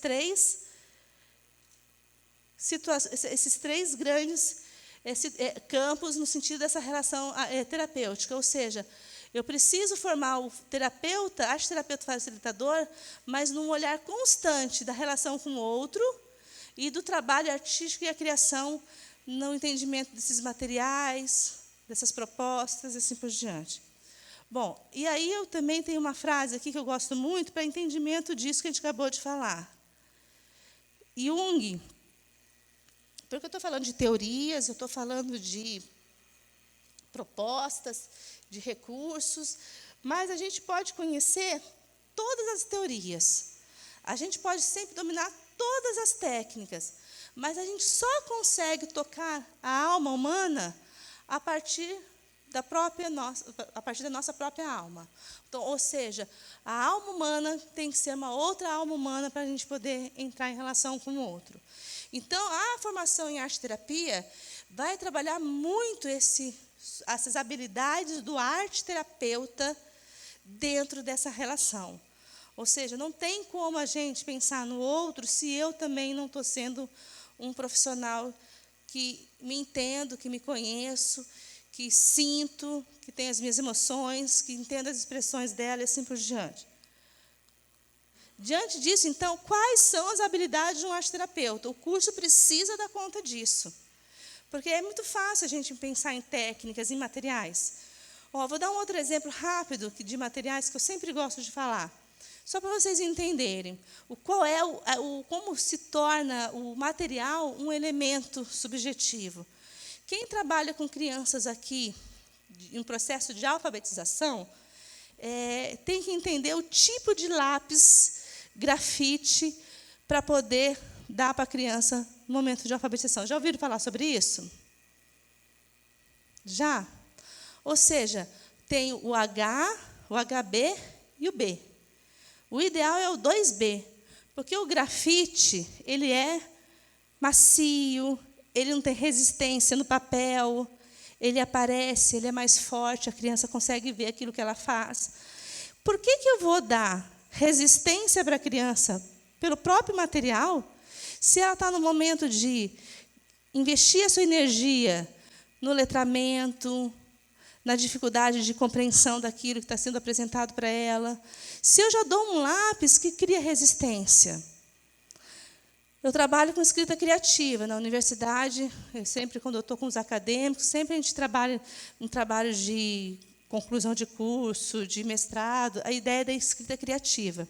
três grandes campos no sentido dessa relação terapêutica. Ou seja, eu preciso formar o terapeuta, arte-terapeuta facilitador, mas num olhar constante da relação com o outro e do trabalho artístico e a criação no entendimento desses materiais, dessas propostas e assim por diante. Bom, e aí eu também tenho uma frase aqui que eu gosto muito para entendimento disso que a gente acabou de falar. Jung, porque eu estou falando de teorias, eu estou falando de propostas, de recursos, mas a gente pode conhecer todas as teorias. A gente pode sempre dominar todas as técnicas, mas a gente só consegue tocar a alma humana a partir da nossa própria alma. Então, ou seja, a alma humana tem que ser uma outra alma humana para a gente poder entrar em relação com o outro. Então, a formação em arte-terapia vai trabalhar muito essas habilidades do arte-terapeuta dentro dessa relação. Ou seja, não tem como a gente pensar no outro se eu também não estou sendo um profissional que me entendo, que me conheço, que sinto, que tenho as minhas emoções, que entendo as expressões dela e assim por diante. Diante disso, então, quais são as habilidades de um arte-terapeuta? O curso precisa dar conta disso. Porque é muito fácil a gente pensar em técnicas, em materiais. Vou dar um outro exemplo rápido de materiais que eu sempre gosto de falar, só para vocês entenderem como se torna o material um elemento subjetivo. Quem trabalha com crianças aqui, em um processo de alfabetização, tem que entender o tipo de lápis grafite para poder dar para a criança no momento de alfabetização. Já ouviram falar sobre isso? Já? Ou seja, tem o H, o HB e o B. O ideal é o 2B, porque o grafite, ele é macio, ele não tem resistência no papel, ele aparece, ele é mais forte, a criança consegue ver aquilo que ela faz. Por que eu vou dar resistência para a criança pelo próprio material, se ela está no momento de investir a sua energia no letramento, na dificuldade de compreensão daquilo que está sendo apresentado para ela? Se eu já dou um lápis que cria resistência. Eu trabalho com escrita criativa na universidade, sempre quando eu estou com os acadêmicos, sempre a gente trabalha em trabalhos de conclusão de curso, de mestrado, a ideia da escrita criativa.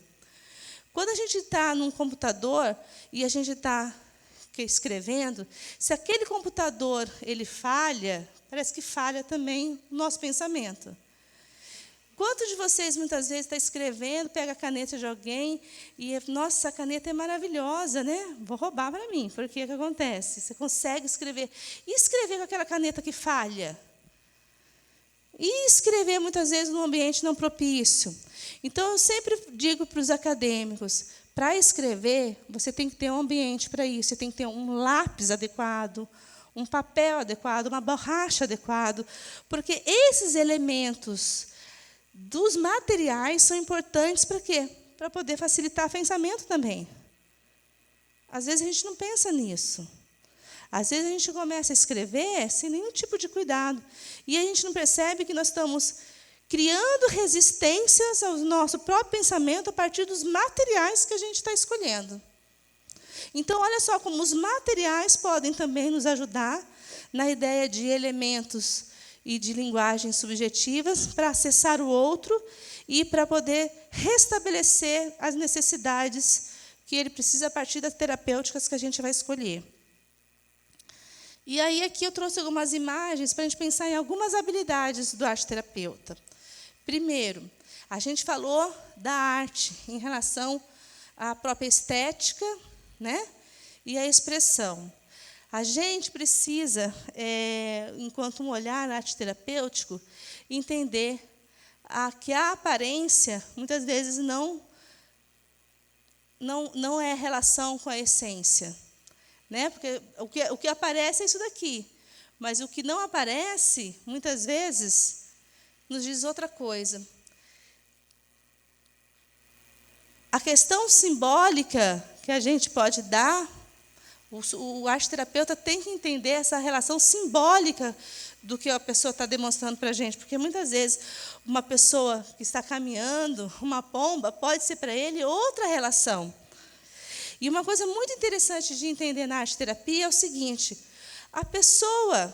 Quando a gente está num computador e a gente está escrevendo, se aquele computador ele falha, parece que falha também o nosso pensamento. Quantos de vocês, muitas vezes, está escrevendo, pega a caneta de alguém e, nossa, essa caneta é maravilhosa, né? Vou roubar para mim, porque o que acontece? Você consegue escrever. E escrever com aquela caneta que falha? E escrever, muitas vezes, num ambiente não propício. Então, eu sempre digo para os acadêmicos, para escrever, você tem que ter um ambiente para isso, você tem que ter um lápis adequado, um papel adequado, uma borracha adequada, porque esses elementos dos materiais são importantes para quê? Para poder facilitar o pensamento também. Às vezes a gente não pensa nisso. Às vezes a gente começa a escrever sem nenhum tipo de cuidado. E a gente não percebe que nós estamos criando resistências ao nosso próprio pensamento a partir dos materiais que a gente está escolhendo. Então, olha só como os materiais podem também nos ajudar na ideia de elementos e de linguagens subjetivas para acessar o outro e para poder restabelecer as necessidades que ele precisa a partir das terapêuticas que a gente vai escolher. E aí, aqui eu trouxe algumas imagens para a gente pensar em algumas habilidades do arte-terapeuta. Primeiro, a gente falou da arte em relação à própria estética, né, e à expressão. A gente precisa, enquanto um olhar arte-terapêutico, entender que a aparência, muitas vezes, não é relação com a essência. Né? Porque o que aparece é isso daqui. Mas o que não aparece, muitas vezes, nos diz outra coisa. A questão simbólica que a gente pode dar, o arte-terapeuta tem que entender essa relação simbólica do que a pessoa está demonstrando para a gente. Porque, muitas vezes, uma pessoa que está caminhando, uma pomba, pode ser para ele outra relação. E uma coisa muito interessante de entender na arte-terapia é o seguinte: a pessoa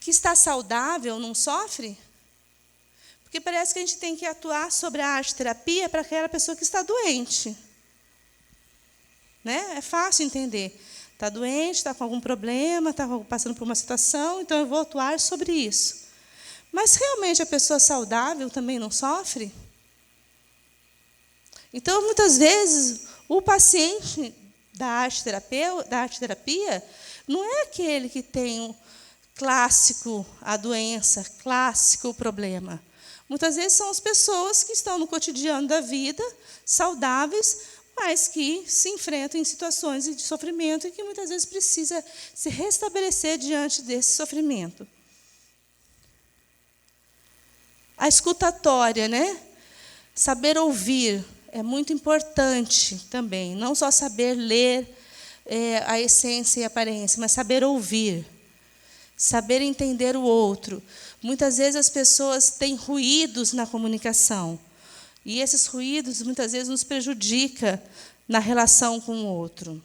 que está saudável não sofre? Porque parece que a gente tem que atuar sobre a arte-terapia para aquela pessoa que está doente. Né? É fácil entender. Está doente, está com algum problema, está passando por uma situação, então eu vou atuar sobre isso. Mas, realmente, a pessoa saudável também não sofre? Então, muitas vezes, o paciente da arte-terapia não é aquele que tem clássico a doença, clássico o problema. Muitas vezes são as pessoas que estão no cotidiano da vida, saudáveis, mas que se enfrentam em situações de sofrimento e que muitas vezes precisa se restabelecer diante desse sofrimento. A escutatória, né? Saber ouvir é muito importante também. Não só saber ler a essência e a aparência, mas saber ouvir. Saber entender o outro. Muitas vezes as pessoas têm ruídos na comunicação. E esses ruídos, muitas vezes, nos prejudicam na relação com o outro.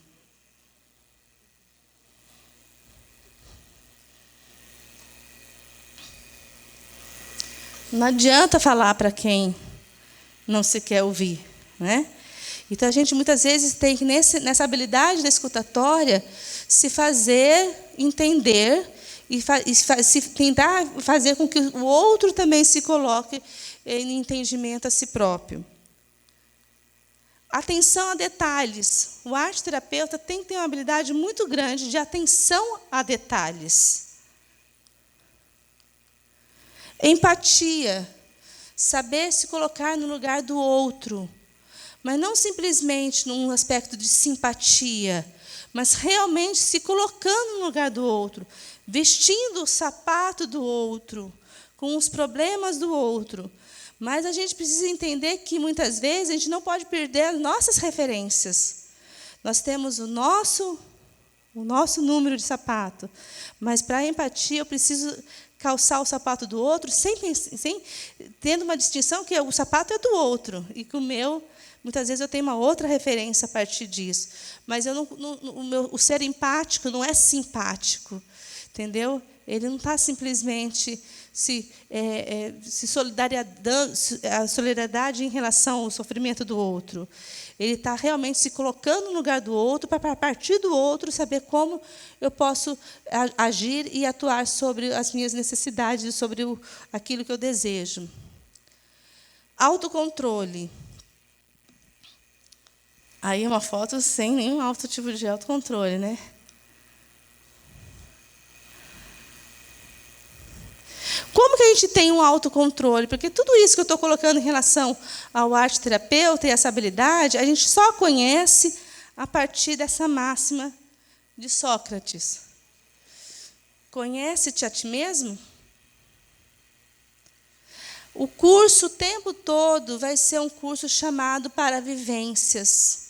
Não adianta falar para quem não se quer ouvir. Né? Então, a gente, muitas vezes, tem que, nessa habilidade da escutatória, se fazer entender se tentar fazer com que o outro também se coloque em entendimento a si próprio. Atenção a detalhes. O arte-terapeuta tem que ter uma habilidade muito grande de atenção a detalhes. Empatia. Saber se colocar no lugar do outro. Mas não simplesmente num aspecto de simpatia, mas realmente se colocando no lugar do outro, vestindo o sapato do outro, com os problemas do outro. Mas a gente precisa entender que, muitas vezes, a gente não pode perder as nossas referências. Nós temos o nosso número de sapato, mas, para a empatia, eu preciso calçar o sapato do outro, sem tendo uma distinção que o sapato é do outro, e que o meu, muitas vezes, eu tenho uma outra referência a partir disso. Mas o ser empático não é simpático, entendeu? Ele não está simplesmente se solidariedade em relação ao sofrimento do outro. Ele está realmente se colocando no lugar do outro, para, a partir do outro, saber como eu posso agir e atuar sobre as minhas necessidades, sobre aquilo que eu desejo. Autocontrole. Aí é uma foto sem nenhum alto tipo de autocontrole, né? Como que a gente tem um autocontrole? Porque tudo isso que eu estou colocando em relação ao arte-terapeuta e essa habilidade, a gente só conhece a partir dessa máxima de Sócrates. Conhece-te a ti mesmo? O curso o tempo todo vai ser um curso chamado para vivências,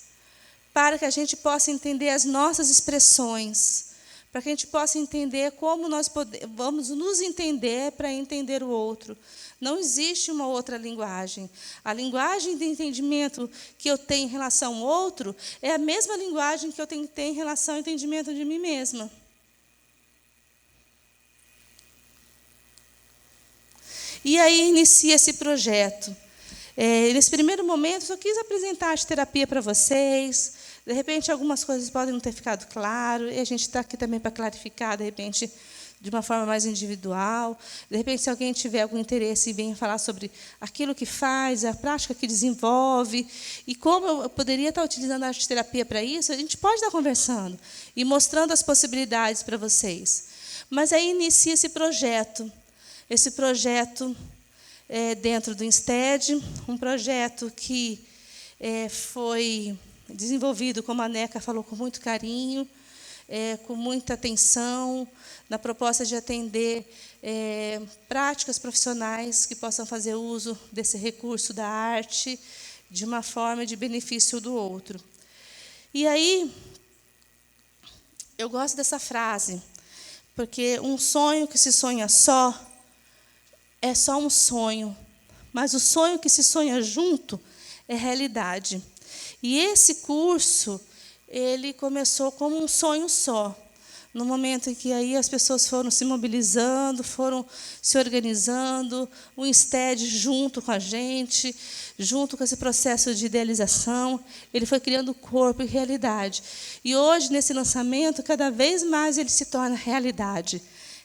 para que a gente possa entender as nossas expressões, para que a gente possa entender como nós vamos nos entender para entender o outro. Não existe uma outra linguagem. A linguagem de entendimento que eu tenho em relação ao outro é a mesma linguagem que eu tenho que ter em relação ao entendimento de mim mesma. E aí inicia esse projeto. Nesse primeiro momento, eu só quis apresentar a arte-terapia para vocês. De repente, algumas coisas podem não ter ficado claro, e a gente está aqui também para clarificar, de repente, de uma forma mais individual. De repente, se alguém tiver algum interesse e venha falar sobre aquilo que faz, a prática que desenvolve, e como eu poderia estar utilizando a arte-terapia para isso, a gente pode estar conversando e mostrando as possibilidades para vocês. Mas aí inicia esse projeto. Esse projeto dentro do INSTED, um projeto que foi desenvolvido, como a Neca falou, com muito carinho, com muita atenção, na proposta de atender práticas profissionais que possam fazer uso desse recurso da arte de uma forma de benefício do outro. E aí, eu gosto dessa frase, porque um sonho que se sonha só é só um sonho, mas o sonho que se sonha junto é realidade. E esse curso, ele começou como um sonho só. No momento em que aí as pessoas foram se mobilizando, foram se organizando, o INSTED junto com a gente, junto com esse processo de idealização, ele foi criando corpo e realidade. E hoje, nesse lançamento, cada vez mais ele se torna realidade.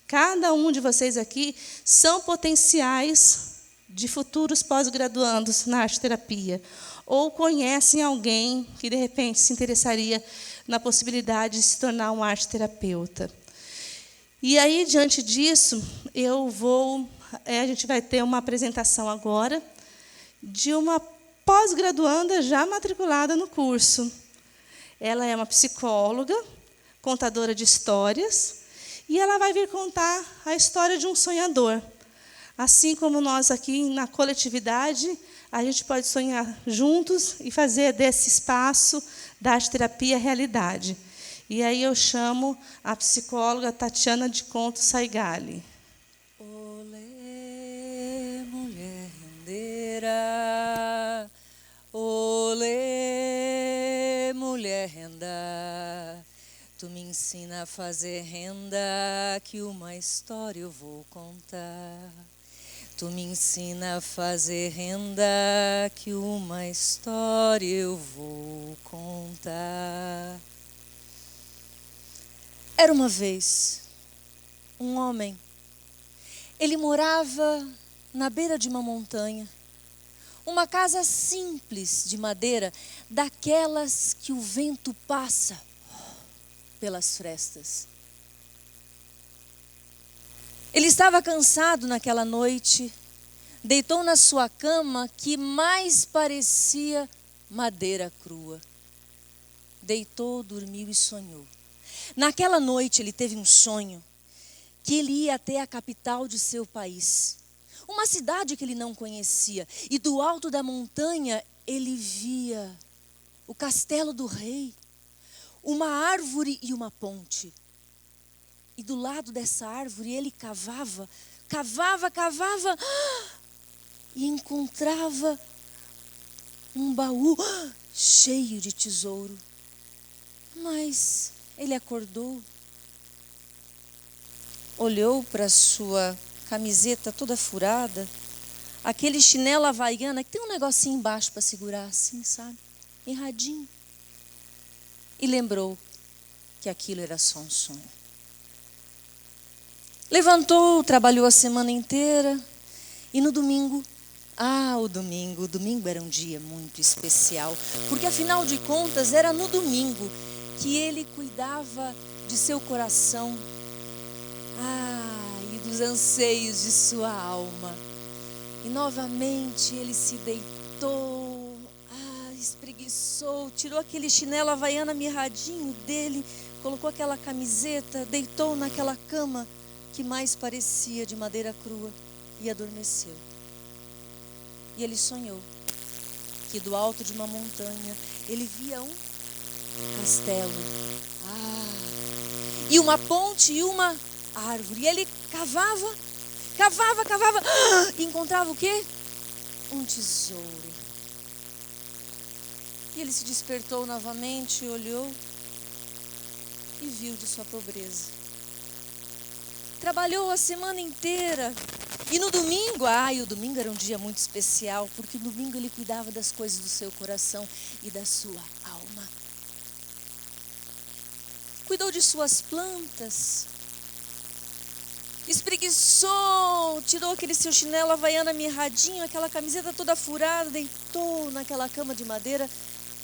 Cada um de vocês aqui são potenciais de futuros pós-graduandos na arte-terapia, ou conhecem alguém que, de repente, se interessaria na possibilidade de se tornar um arte-terapeuta. E aí, diante disso, a gente vai ter uma apresentação agora de uma pós-graduanda já matriculada no curso. Ela é uma psicóloga, contadora de histórias, e ela vai vir contar a história de um sonhador. Assim como nós aqui na coletividade, a gente pode sonhar juntos e fazer desse espaço da arte-terapia realidade. E aí eu chamo a psicóloga Tatiana de Conto Saigali. Olê, mulher rendeira, olê, mulher renda, tu me ensina a fazer renda, que uma história eu vou contar. Tu me ensina a fazer renda, que uma história eu vou contar. Era uma vez um homem. Ele morava na beira de uma montanha. Uma casa simples de madeira, daquelas que o vento passa pelas frestas. Ele estava cansado naquela noite, deitou na sua cama que mais parecia madeira crua. Deitou, dormiu e sonhou. Naquela noite ele teve um sonho que ele ia até a capital de seu país, uma cidade que ele não conhecia, e do alto da montanha ele via o castelo do rei, uma árvore e uma ponte. E do lado dessa árvore ele cavava, e encontrava um baú cheio de tesouro. Mas ele acordou, olhou para sua camiseta toda furada, aquele chinelo havaiana que tem um negocinho embaixo para segurar assim, sabe? Erradinho. E lembrou que aquilo era só um sonho. Levantou, trabalhou a semana inteira e no domingo, o domingo era um dia muito especial, porque afinal de contas era no domingo que ele cuidava de seu coração, e dos anseios de sua alma. E novamente ele se deitou, espreguiçou, tirou aquele chinelo havaiana mirradinho dele, colocou aquela camiseta, deitou naquela cama que mais parecia de madeira crua e adormeceu. E ele sonhou que do alto de uma montanha ele via um castelo, e uma ponte e uma árvore. E ele cavava, e encontrava o quê? Um tesouro. E ele se despertou novamente, olhou e viu de sua pobreza. Trabalhou a semana inteira. E no domingo, o domingo era um dia muito especial, porque no domingo ele cuidava das coisas do seu coração e da sua alma. Cuidou de suas plantas, espreguiçou, tirou aquele seu chinelo havaiana mirradinho, aquela camiseta toda furada, deitou naquela cama de madeira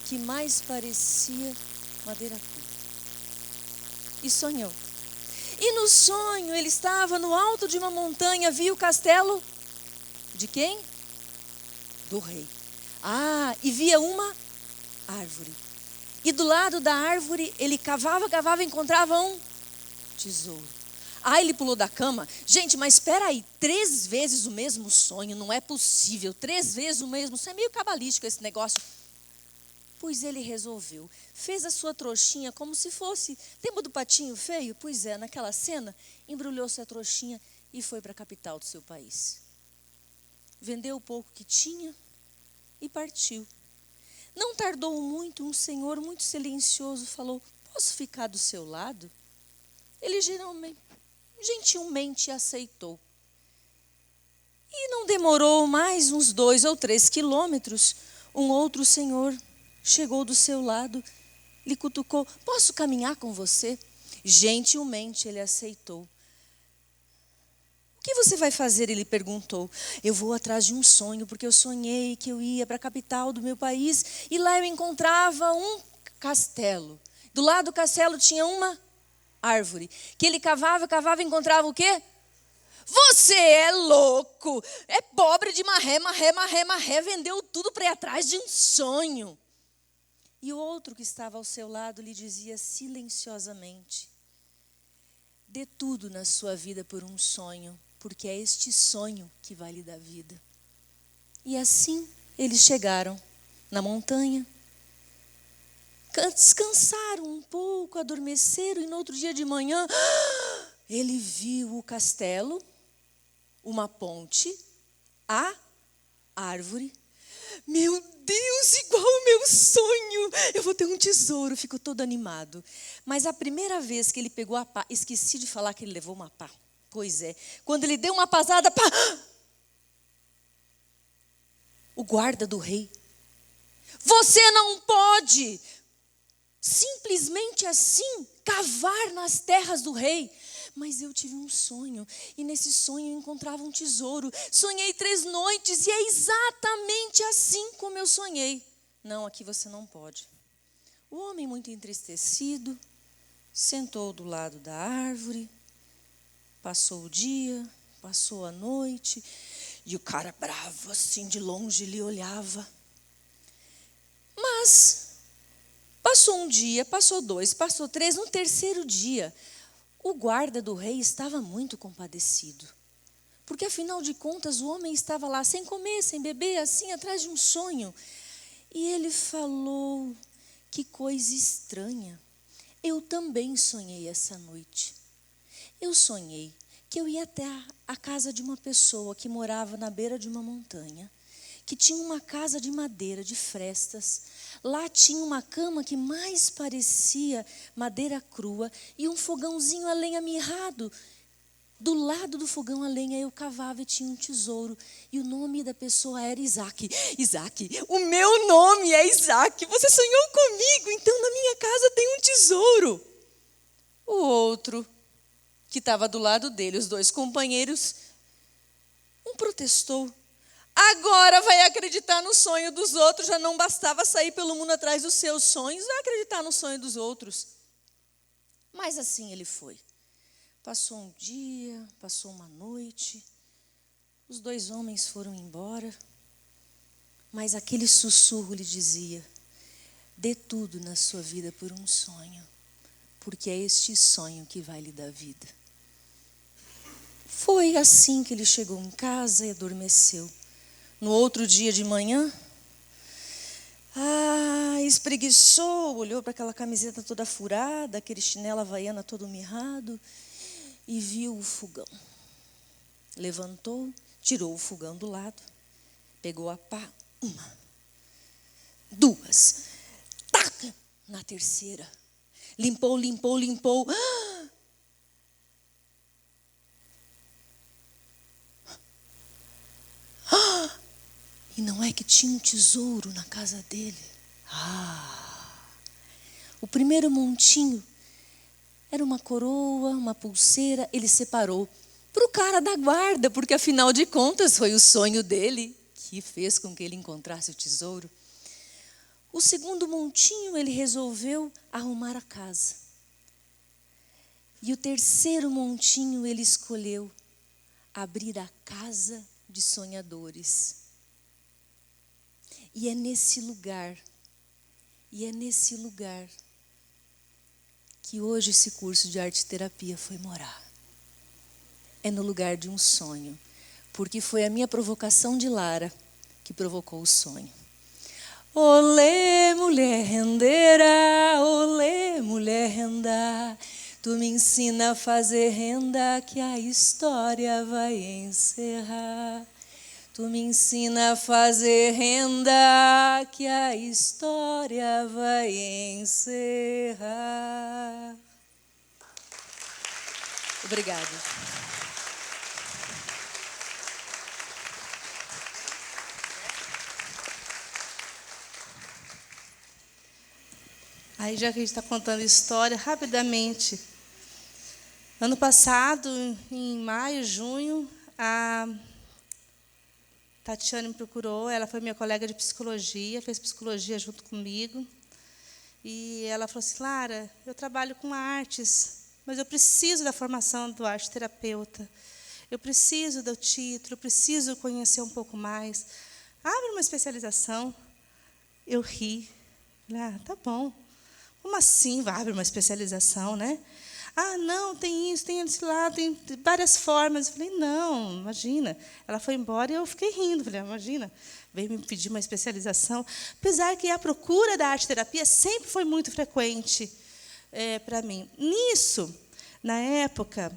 que mais parecia madeira crua. E sonhou. E no sonho ele estava no alto de uma montanha, viu o castelo de quem? Do rei. E via uma árvore. E do lado da árvore ele cavava, e encontrava um tesouro. Ele pulou da cama. Gente, mas espera aí, 3 vezes o mesmo sonho, não é possível. 3 vezes o mesmo sonho, é meio cabalístico esse negócio. Pois ele resolveu, fez a sua trouxinha como se fosse, lembra do patinho feio? Pois é, naquela cena, embrulhou sua trouxinha e foi para a capital do seu país. Vendeu o pouco que tinha e partiu. Não tardou muito, um senhor muito silencioso falou: posso ficar do seu lado? Ele gentilmente aceitou. E não demorou mais uns 2 ou 3 quilômetros, um outro senhor chegou do seu lado, lhe cutucou: posso caminhar com você? Gentilmente ele aceitou. O que você vai fazer? Ele perguntou. Eu vou atrás de um sonho, porque eu sonhei que eu ia para a capital do meu país e lá eu encontrava um castelo. Do lado do castelo tinha uma árvore, que ele cavava e encontrava o quê? Você é louco, é pobre de marré, vendeu tudo para ir atrás de um sonho. E o outro que estava ao seu lado lhe dizia silenciosamente: dê tudo na sua vida por um sonho, porque é este sonho que vai lhe dar vida. E assim eles chegaram na montanha, descansaram um pouco, adormeceram, e no outro dia de manhã, ele viu o castelo, uma ponte, a árvore. Meu Deus, igual o meu sonho, eu vou ter um tesouro. Ficou todo animado. Mas a primeira vez que ele pegou a pá, esqueci de falar que ele levou uma pá. Pois é, quando ele deu uma pasada, o guarda do rei: você não pode simplesmente assim cavar nas terras do rei, Mas eu tive um sonho, e nesse sonho eu encontrava um tesouro. Sonhei 3 noites, e é exatamente assim como eu sonhei. Não, aqui você não pode. O homem, muito entristecido, sentou do lado da árvore, passou o dia, passou a noite, e o cara bravo, assim, de longe, lhe olhava. Mas passou um dia, passou 2, passou 3, no 3º dia, o guarda do rei estava muito compadecido. Porque, afinal de contas, o homem estava lá sem comer, sem beber, assim, atrás de um sonho. E ele falou: que coisa estranha. Eu também sonhei essa noite. Eu sonhei que eu ia até a casa de uma pessoa que morava na beira de uma montanha, que tinha uma casa de madeira, de frestas. Lá tinha uma cama que mais parecia madeira crua e um fogãozinho a lenha mirrado. Do lado do fogão a lenha eu cavava e tinha um tesouro. E o nome da pessoa era Isaac. Isaac, o meu nome é Isaac. Você sonhou comigo, então na minha casa tem um tesouro. O outro, que estava do lado dele, os 2 companheiros, um protestou. Agora vai acreditar no sonho dos outros. Já não bastava sair pelo mundo atrás dos seus sonhos, vai acreditar no sonho dos outros. Mas assim ele foi. Passou um dia, passou uma noite, os 2 homens foram embora, mas aquele sussurro lhe dizia: dê tudo na sua vida por um sonho, porque é este sonho que vai lhe dar vida. Foi assim que ele chegou em casa e adormeceu. No outro dia de manhã, espreguiçou, olhou para aquela camiseta toda furada, aquele chinelo havaiana todo mirrado, e viu o fogão. Levantou, tirou o fogão do lado, pegou a pá, 1, 2, taca, na 3ª. Limpou. E não é que tinha um tesouro na casa dele. O primeiro montinho era uma coroa, uma pulseira. Ele separou para o cara da guarda, porque afinal de contas foi o sonho dele que fez com que ele encontrasse o tesouro. O segundo montinho ele resolveu arrumar a casa. E o 3º montinho ele escolheu abrir a casa de sonhadores. E é nesse lugar que hoje esse curso de arte-terapia foi morar. É no lugar de um sonho, porque foi a minha provocação de Lara que provocou o sonho. Olê, mulher rendeira, olê, mulher renda, tu me ensina a fazer renda que a história vai encerrar. Tu me ensina a fazer renda que a história vai encerrar. Obrigada. Aí, já que a gente está contando história, rapidamente. Ano passado, em maio, junho, a Tatiane me procurou, ela foi minha colega de psicologia, fez psicologia junto comigo. E ela falou assim: Lara, eu trabalho com artes, mas eu preciso da formação do arte-terapeuta. Eu preciso do título, eu preciso conhecer um pouco mais. Abre uma especialização. Eu ri. Falei: tá bom. Como assim vai abrir uma especialização, né? Não, tem isso, tem esse lá, tem várias formas. Eu falei: não, imagina. Ela foi embora e eu fiquei rindo. Falei: imagina, veio me pedir uma especialização. Apesar que a procura da arte-terapia sempre foi muito frequente para mim. Nisso, na época,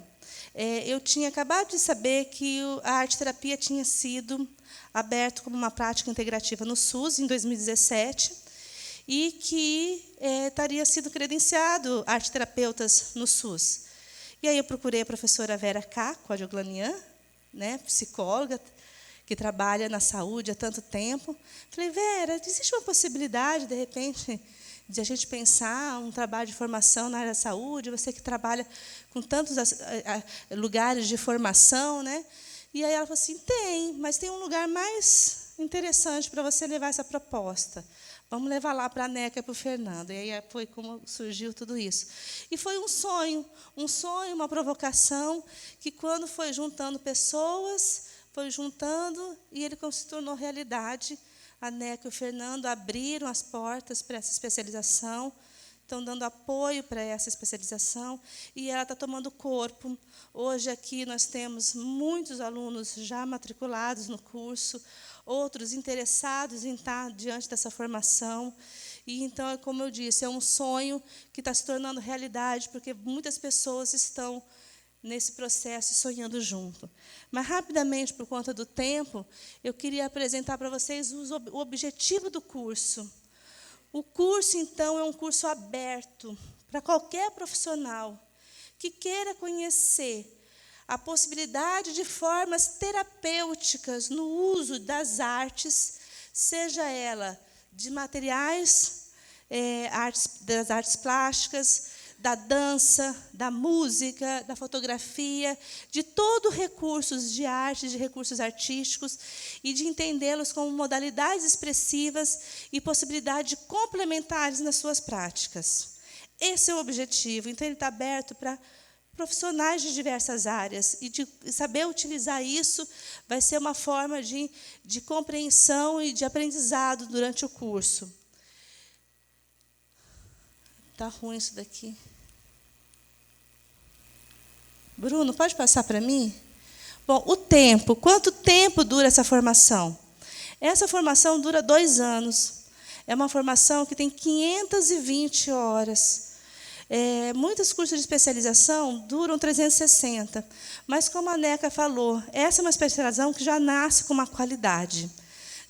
eu tinha acabado de saber que a arte-terapia tinha sido aberta como uma prática integrativa no SUS, em 2017, e que estaria sido credenciado arte-terapeutas no SUS. E aí eu procurei a professora Vera K. Codiglanian, né, psicóloga, que trabalha na saúde há tanto tempo. Falei: Vera, existe uma possibilidade, de repente, de a gente pensar um trabalho de formação na área da saúde, você que trabalha com tantos lugares de formação, né? E aí ela falou assim, tem, mas tem um lugar mais interessante para você levar essa proposta. Vamos levar lá para a Neca e para o Fernando. E aí foi como surgiu tudo isso. E foi um sonho, uma provocação, que quando foi juntando pessoas, foi juntando, e ele se tornou realidade. A Neca e o Fernando abriram as portas para essa especialização, estão dando apoio para essa especialização, e ela está tomando corpo. Hoje aqui nós temos muitos alunos já matriculados no curso, outros interessados em estar diante dessa formação. E então, como eu disse, é um sonho que está se tornando realidade, porque muitas pessoas estão nesse processo e sonhando junto. Mas, rapidamente, por conta do tempo, eu queria apresentar para vocês o objetivo do curso. O curso, então, é um curso aberto para qualquer profissional que queira conhecer a possibilidade de formas terapêuticas no uso das artes, seja ela de materiais, das artes plásticas, da dança, da música, da fotografia, de todo recursos de arte, de recursos artísticos, e de entendê-los como modalidades expressivas e possibilidades complementares nas suas práticas. Esse é o objetivo. Então, ele está aberto para profissionais de diversas áreas, e de saber utilizar isso vai ser uma forma de compreensão e de aprendizado durante o curso. Está ruim isso daqui. Bruno, pode passar para mim? Bom, o tempo. Quanto tempo dura essa formação? Essa formação dura 2 anos. É uma formação que tem 520 horas. Muitos cursos de especialização duram 360. Mas, como a Neca falou, essa é uma especialização que já nasce com uma qualidade.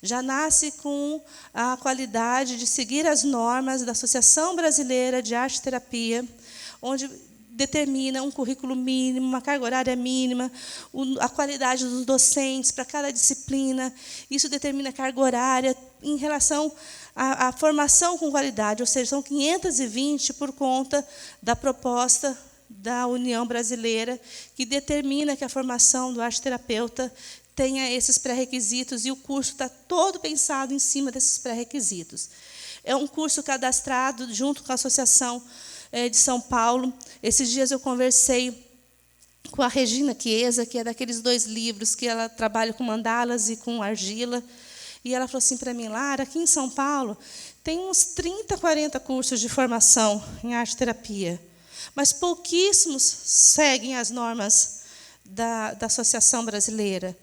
Já nasce com a qualidade de seguir as normas da Associação Brasileira de Arte e Terapia, onde determina um currículo mínimo, uma carga horária mínima, a qualidade dos docentes para cada disciplina. Isso determina a carga horária em relação à formação com qualidade, ou seja, são 520 por conta da proposta da União Brasileira, que determina que a formação do arte-terapeuta tenha esses pré-requisitos, e o curso está todo pensado em cima desses pré-requisitos. É um curso cadastrado junto com a Associação de São Paulo. Esses dias eu conversei com a Regina Chiesa, que é daqueles 2 livros que ela trabalha com mandalas e com argila, e ela falou assim para mim, Lara, aqui em São Paulo tem uns 30, 40 cursos de formação em arte-terapia, mas pouquíssimos seguem as normas da Associação Brasileira.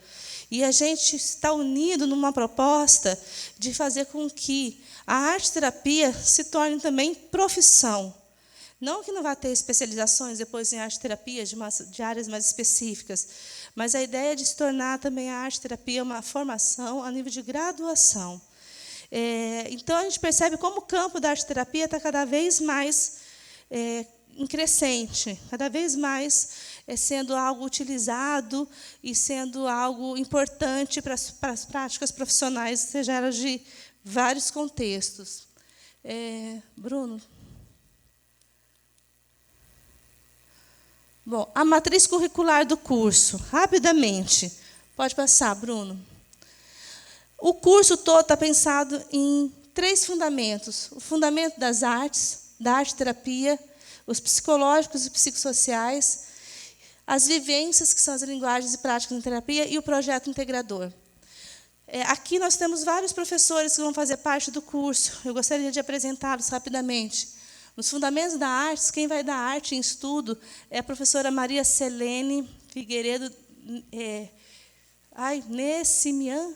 E a gente está unido numa proposta de fazer com que a arte-terapia se torne também profissão. Não que não vá ter especializações depois em arte-terapia de áreas mais específicas, mas a ideia é de se tornar também a arte-terapia uma formação a nível de graduação. Então, a gente percebe como o campo da arte-terapia está cada vez mais em crescente, cada vez mais sendo algo utilizado e sendo algo importante para as práticas profissionais, seja elas de vários contextos. Bruno. Bom, a matriz curricular do curso, rapidamente. Pode passar, Bruno. O curso todo está pensado em 3 fundamentos. O fundamento das artes, da arte-terapia, os psicológicos e psicossociais, as vivências, que são as linguagens e práticas em terapia, e o projeto integrador. Aqui nós temos vários professores que vão fazer parte do curso. Eu gostaria de apresentá-los rapidamente. Nos fundamentos da arte, quem vai dar arte em estudo é a professora Maria Selene Figueiredo Nessimian.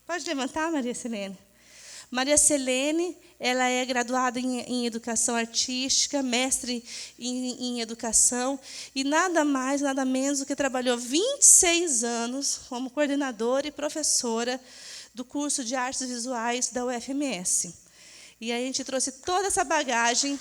Pode levantar, Maria Selene? Maria Selene, ela é graduada em Educação Artística, mestre em Educação, e nada mais, nada menos do que trabalhou 26 anos como coordenadora e professora do curso de Artes Visuais da UFMS. E a gente trouxe toda essa bagagem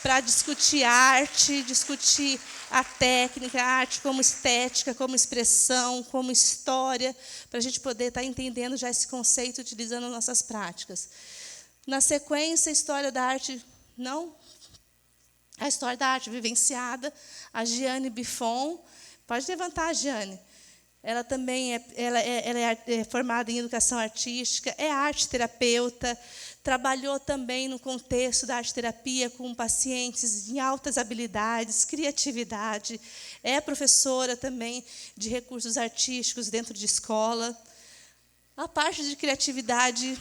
para discutir arte, discutir a técnica, a arte como estética, como expressão, como história, para a gente poder estar entendendo já esse conceito, utilizando nossas práticas. Na sequência, história da arte, não? A história da arte vivenciada, a Giane Biffon. Pode levantar, Giane. Ela também é formada em educação artística, é arte-terapeuta, trabalhou também no contexto da arte-terapia com pacientes em altas habilidades, criatividade, é professora também de recursos artísticos dentro de escola. A parte de criatividade...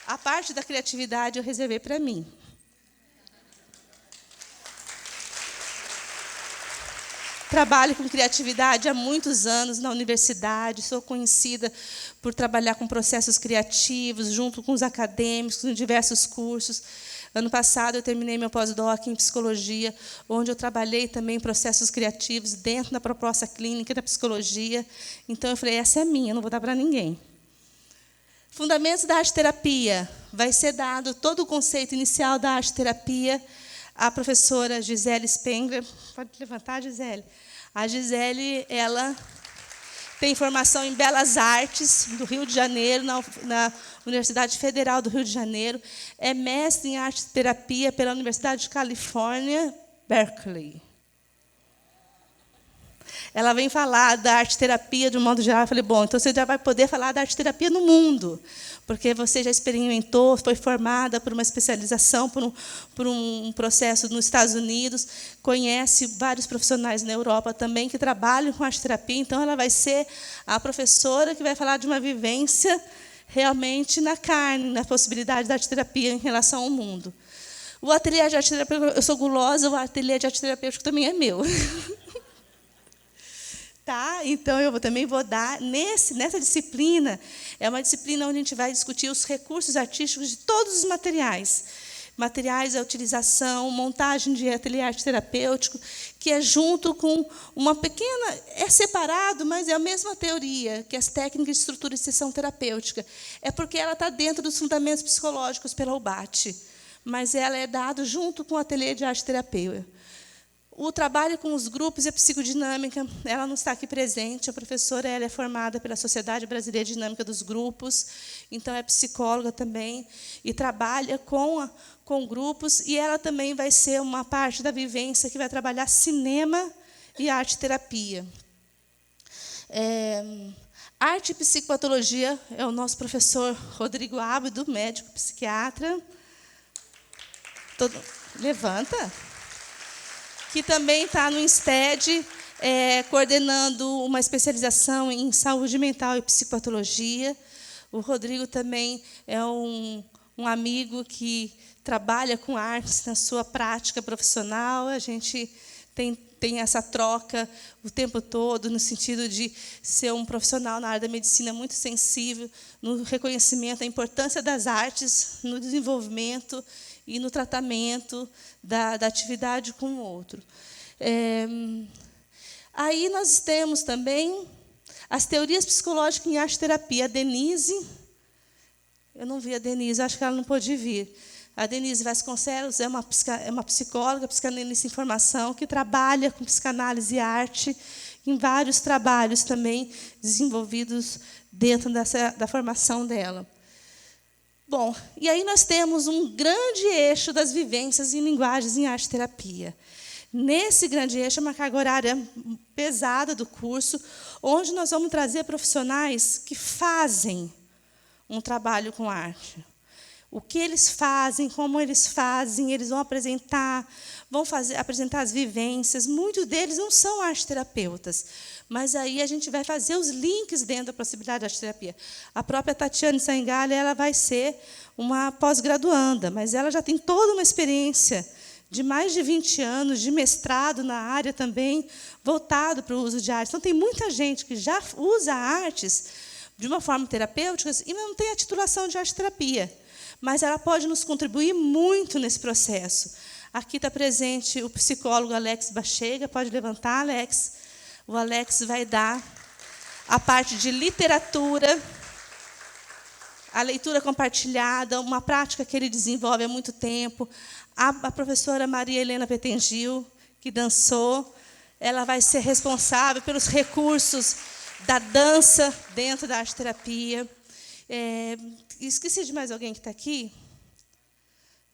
A parte da criatividade eu reservei para mim. Trabalho com criatividade há muitos anos na universidade, sou conhecida por trabalhar com processos criativos, junto com os acadêmicos, em diversos cursos. Ano passado, eu terminei meu pós-doc em psicologia, onde eu trabalhei também em processos criativos dentro da proposta clínica da psicologia. Então, eu falei, essa é minha, não vou dar para ninguém. Fundamentos da arte-terapia. Vai ser dado todo o conceito inicial da arte-terapia à professora Gisele Spengler. Pode levantar, Gisele. A Gisele, ela tem formação em Belas Artes, do Rio de Janeiro, na Universidade Federal do Rio de Janeiro. É mestre em arte-terapia pela Universidade de Califórnia, Berkeley. Ela vem falar da arte-terapia de um modo geral. Eu falei, bom, então você já vai poder falar da arte-terapia no mundo, porque você já experimentou, foi formada por uma especialização, por um processo nos Estados Unidos, conhece vários profissionais na Europa também que trabalham com arte-terapia, então ela vai ser a professora que vai falar de uma vivência realmente na carne, na possibilidade da arte-terapia em relação ao mundo. O ateliê de arte-terapia, eu sou gulosa, o ateliê de arte-terapêutico também é meu. Tá? Então, eu também vou dar, nessa disciplina, é uma disciplina onde a gente vai discutir os recursos artísticos de todos os materiais. Materiais, a utilização, montagem de ateliê arte terapêutico, que é junto com uma pequena... É separado, mas é a mesma teoria, que as técnicas de estrutura e sessão terapêutica. É porque ela está dentro dos fundamentos psicológicos pela UBAT, mas ela é dada junto com o ateliê de arte terapia. O trabalho com os grupos e a psicodinâmica, ela não está aqui presente. A professora ela é formada pela Sociedade Brasileira de Dinâmica dos Grupos, então é psicóloga também, e trabalha com grupos, e ela também vai ser uma parte da vivência que vai trabalhar cinema e arte-terapia. Arte e psicopatologia é o nosso professor Rodrigo Ábido, médico psiquiatra. Levanta. Que também está no INSTED, coordenando uma especialização em saúde mental e psicopatologia. O Rodrigo também é um amigo que trabalha com artes na sua prática profissional. A gente tem essa troca o tempo todo, no sentido de ser um profissional na área da medicina muito sensível, no reconhecimento da importância das artes, no desenvolvimento e no tratamento da atividade com o outro. Aí nós temos também as teorias psicológicas em arte-terapia. A Denise, eu não vi a Denise, acho que ela não pôde vir. A Denise Vasconcelos é uma psicóloga, psicanalista em formação, que trabalha com psicanálise e arte, em vários trabalhos também desenvolvidos dentro da formação dela. Bom, e aí nós temos um grande eixo das vivências em linguagens em arte-terapia. Nesse grande eixo, é uma carga horária pesada do curso, onde nós vamos trazer profissionais que fazem um trabalho com arte. O que eles fazem, como eles fazem, eles vão apresentar as vivências. Muitos deles não são arte-terapeutas, mas aí a gente vai fazer os links dentro da possibilidade da arte-terapia. A própria Tatiane Sangalha, ela vai ser uma pós-graduanda, mas ela já tem toda uma experiência de mais de 20 anos, de mestrado na área também, voltado para o uso de artes. Então, tem muita gente que já usa artes de uma forma terapêutica e não tem a titulação de arte-terapia, mas ela pode nos contribuir muito nesse processo. Aqui está presente o psicólogo Alex Bachega. Pode levantar, Alex. O Alex vai dar a parte de literatura, a leitura compartilhada, uma prática que ele desenvolve há muito tempo. A professora Maria Helena Petengil, que dançou, ela vai ser responsável pelos recursos da dança dentro da arte-terapia. Esqueci de mais alguém que está aqui?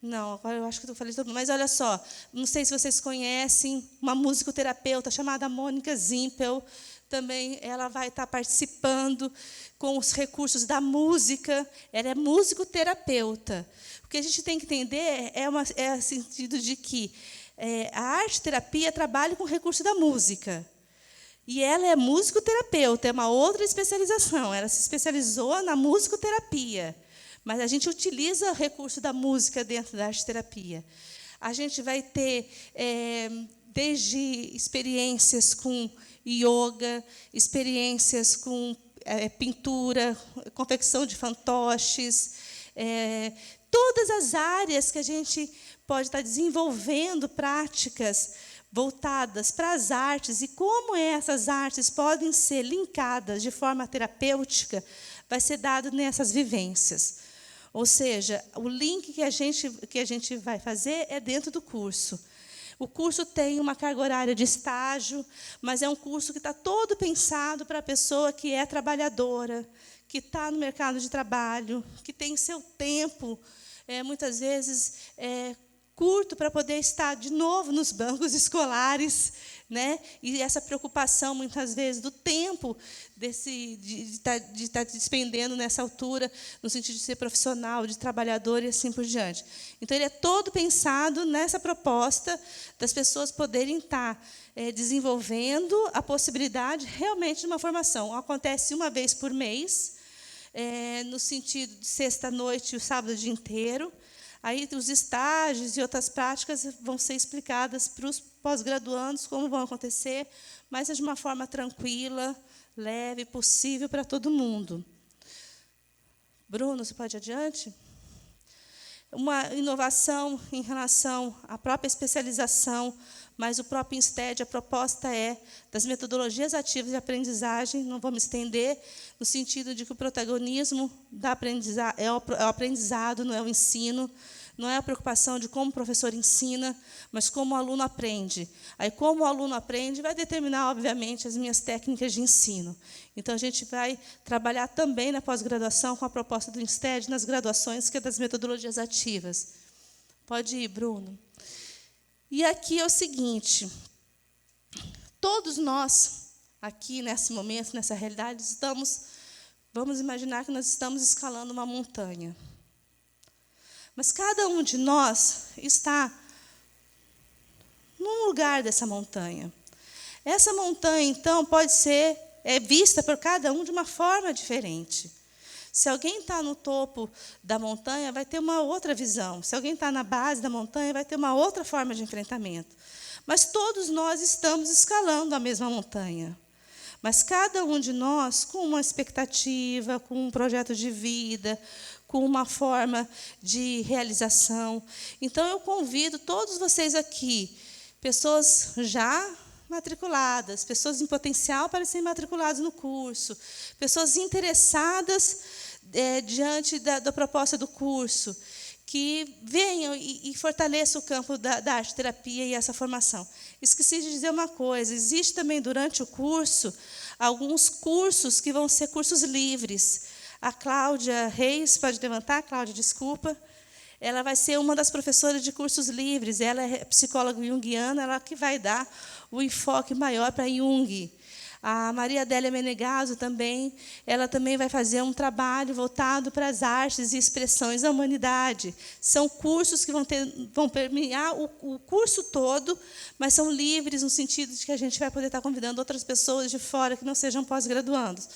Não, agora eu acho que eu falei de todo mundo. Mas olha só, não sei se vocês conhecem uma musicoterapeuta chamada Mônica Zimpel. Também ela vai estar participando com os recursos da música. Ela é musicoterapeuta. O que a gente tem que entender é o sentido de que a arte-terapia trabalha com o recurso da música. E ela é musicoterapeuta, é uma outra especialização. Ela se especializou na musicoterapia. Mas a gente utiliza o recurso da música dentro da arte-terapia. A gente vai ter, desde experiências com yoga, experiências com pintura, confecção de fantoches, todas as áreas que a gente pode estar desenvolvendo práticas voltadas para as artes e como essas artes podem ser linkadas de forma terapêutica, vai ser dado nessas vivências. Ou seja, o link que a gente vai fazer é dentro do curso. O curso tem uma carga horária de estágio, mas é um curso que está todo pensado para a pessoa que é trabalhadora, que está no mercado de trabalho, que tem seu tempo, muitas vezes, curto para poder estar de novo nos bancos escolares, né? E essa preocupação, muitas vezes, do tempo de estar despendendo nessa altura, no sentido de ser profissional, de trabalhador e assim por diante. Então, ele é todo pensado nessa proposta das pessoas poderem estar desenvolvendo a possibilidade realmente de uma formação. Acontece uma vez por mês, no sentido de sexta-noite e o sábado o dia inteiro. Aí, os estágios e outras práticas vão ser explicadas para os pós-graduandos, como vão acontecer, mas de uma forma tranquila, leve, possível para todo mundo. Bruno, você pode ir adiante? Uma inovação em relação à própria especialização, mas o próprio INSTED, a proposta é das metodologias ativas de aprendizagem, não vou me estender, no sentido de que o protagonismo é o aprendizado, não é o ensino, não é a preocupação de como o professor ensina, mas como o aluno aprende. Aí, como o aluno aprende, vai determinar, obviamente, as minhas técnicas de ensino. Então, a gente vai trabalhar também na pós-graduação com a proposta do INSTED, nas graduações, que é das metodologias ativas. Pode ir, Bruno. E aqui é o seguinte, todos nós, aqui, nesse momento, nessa realidade, vamos imaginar que nós estamos escalando uma montanha. Mas cada um de nós está num lugar dessa montanha. Essa montanha, então, pode ser vista por cada um de uma forma diferente. Se alguém está no topo da montanha, vai ter uma outra visão. Se alguém está na base da montanha, vai ter uma outra forma de enfrentamento. Mas todos nós estamos escalando a mesma montanha. Mas cada um de nós com uma expectativa, com um projeto de vida, com uma forma de realização. Então, eu convido todos vocês aqui, pessoas já matriculadas, pessoas em potencial para serem matriculadas no curso, pessoas interessadas diante da proposta do curso, que venham e fortaleçam o campo da arte-terapia e essa formação. Esqueci de dizer uma coisa, existe também, durante o curso, alguns cursos que vão ser cursos livres. A Cláudia Reis, pode levantar, Cláudia, desculpa. Ela vai ser uma das professoras de cursos livres. Ela é psicóloga junguiana, ela que vai dar o enfoque maior para Jung. A Maria Adélia Menegaso também, ela também vai fazer um trabalho voltado para as artes e expressões da humanidade. São cursos que vão permear o curso todo, mas são livres no sentido de que a gente vai poder estar convidando outras pessoas de fora que não sejam pós-graduandos.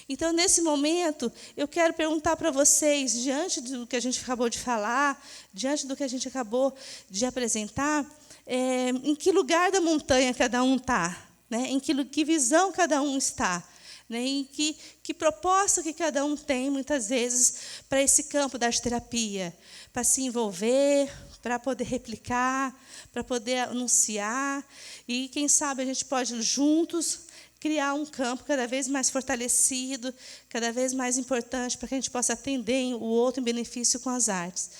Então, nesse momento, eu quero perguntar para vocês, diante do que a gente acabou de falar, diante do que a gente acabou de apresentar, em que lugar da montanha cada um está? Né? Em que visão cada um está? Né? Em que proposta que cada um tem, muitas vezes, para esse campo da arte-terapia? Para se envolver, para poder replicar, para poder anunciar. E, quem sabe, a gente pode, juntos, criar um campo cada vez mais fortalecido, cada vez mais importante, para que a gente possa atender o outro em benefício com as artes.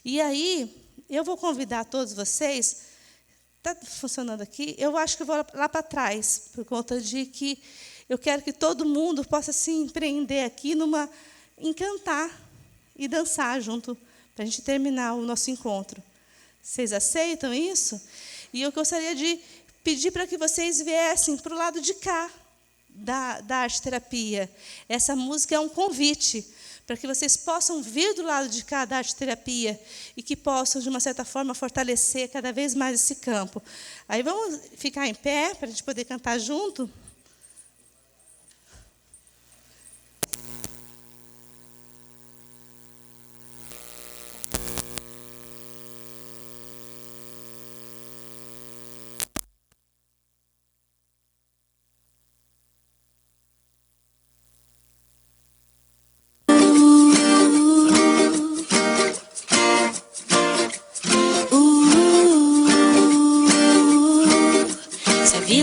E aí, eu vou convidar todos vocês. Está funcionando aqui? Eu acho que eu vou lá para trás, por conta de que eu quero que todo mundo possa se empreender aqui em cantar e dançar junto, para a gente terminar o nosso encontro. Vocês aceitam isso? E eu gostaria de pedir para que vocês viessem para o lado de cá da arte-terapia. Essa música é um convite para que vocês possam vir do lado de cá da arte-terapia e que possam, de uma certa forma, fortalecer cada vez mais esse campo. Aí vamos ficar em pé para a gente poder cantar junto?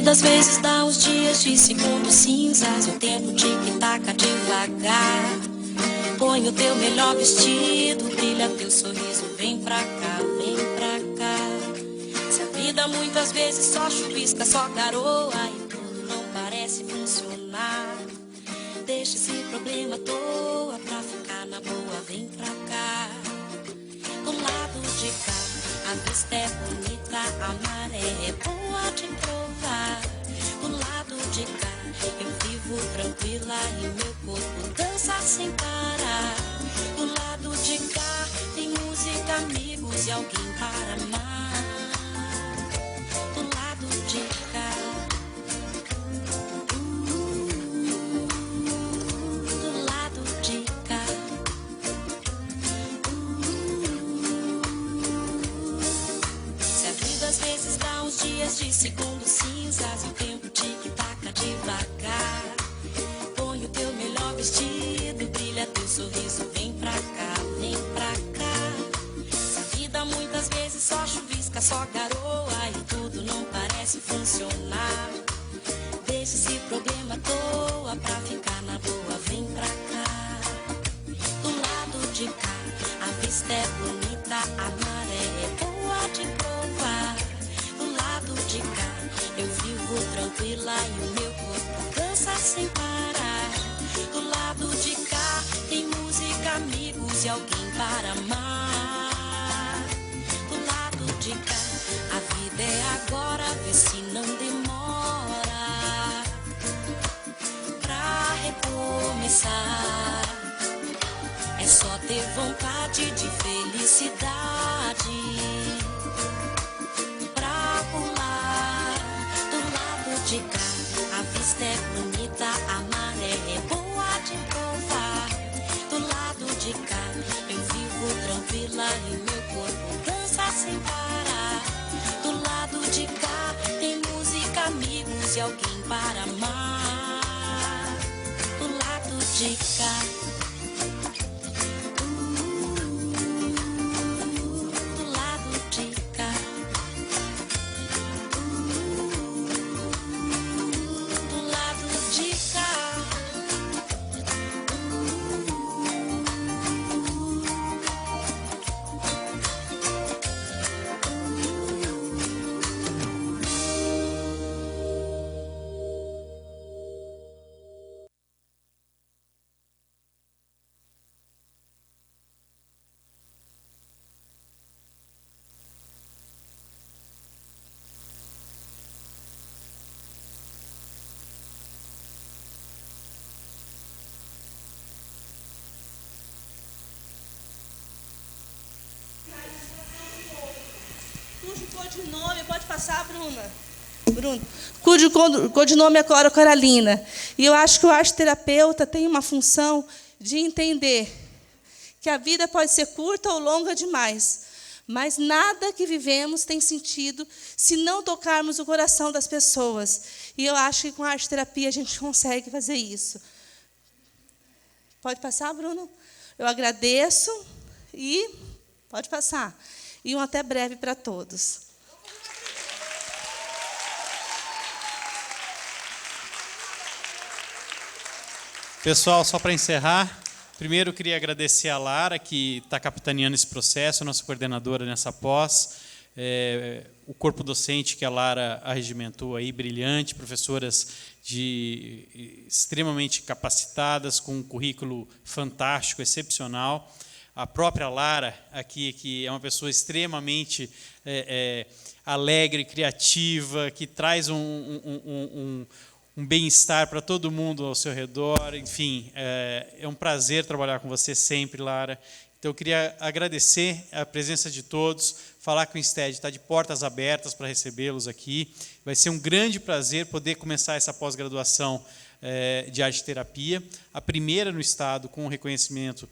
Às vezes dá uns dias de segundos cinzas, o tempo tic-taca devagar. Põe o teu melhor vestido, brilha teu sorriso, vem pra cá, vem pra cá. Se a vida muitas vezes só chuvisca, só garoa e tudo não parece funcionar, deixa esse problema à toa pra ficar na boa, vem pra cá. Do lado de cá, a vista é bonita, a maré é boa de provar. Do lado de cá, eu vivo tranquila e meu corpo dança sem parar. Do lado de cá, tem música, amigos e alguém para amar. Do lado de cá, do lado de cá. Se a vida às vezes dá uns dias de segundos cinzas e o tempo tic-taca devagar, põe o teu melhor vestido, brilha teu sorriso, vem pra cá, vem pra cá. Se a vida muitas vezes só chuvisca, só garoa e tudo não parece funcionar, deixa esse problema à toa pra ficar na boa, vem pra cá. Do lado de cá, a vista é bonita, a maré é boa de provar. Do lado de cá, eu vivo tranquila e o meu corpo dança sem parar. Do lado de cá, tem música, amigos e alguém para amar. Do lado de cá, a vida é agora, vê se não demora pra recomeçar. É só ter vontade de felicidade pra pular. Do lado de cá, a vista é bonita, a maré é boa de provar. Do lado de cá, eu vivo tranquila e meu corpo dança sem parar. Do lado de cá, tem música, amigos e alguém para amar. Do lado de cá, Cujo codinome, pode passar, Bruna? Bruno, cujo codinome é Cora Coralina. E eu acho que o arte-terapeuta tem uma função de entender que a vida pode ser curta ou longa demais, mas nada que vivemos tem sentido se não tocarmos o coração das pessoas. E eu acho que com a arte-terapia a gente consegue fazer isso. Pode passar, Bruno? Eu agradeço e pode passar. E um até breve para todos. Pessoal, só para encerrar, primeiro eu queria agradecer a Lara, que está capitaneando esse processo, nossa coordenadora nessa pós. o corpo docente que a Lara arregimentou aí, brilhante, professoras extremamente capacitadas, com um currículo fantástico, excepcional. A própria Lara, aqui, que é uma pessoa extremamente alegre, criativa, que traz um bem-estar para todo mundo ao seu redor. Enfim, é um prazer trabalhar com você sempre, Lara. Então, eu queria agradecer a presença de todos, falar que o INSTED está de portas abertas para recebê-los aqui. Vai ser um grande prazer poder começar essa pós-graduação de arte-terapia, a primeira no Estado com o reconhecimento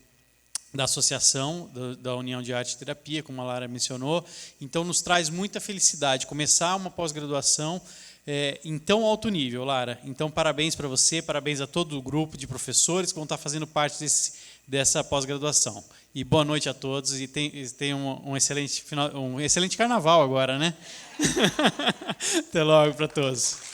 da Associação da União de Arte e Terapia, como a Lara mencionou. Então, nos traz muita felicidade começar uma pós-graduação em tão alto nível, Lara. Então, parabéns para você, parabéns a todo o grupo de professores que vão estar fazendo parte dessa pós-graduação. E boa noite a todos, e tenham um excelente carnaval agora, né? Até logo para todos.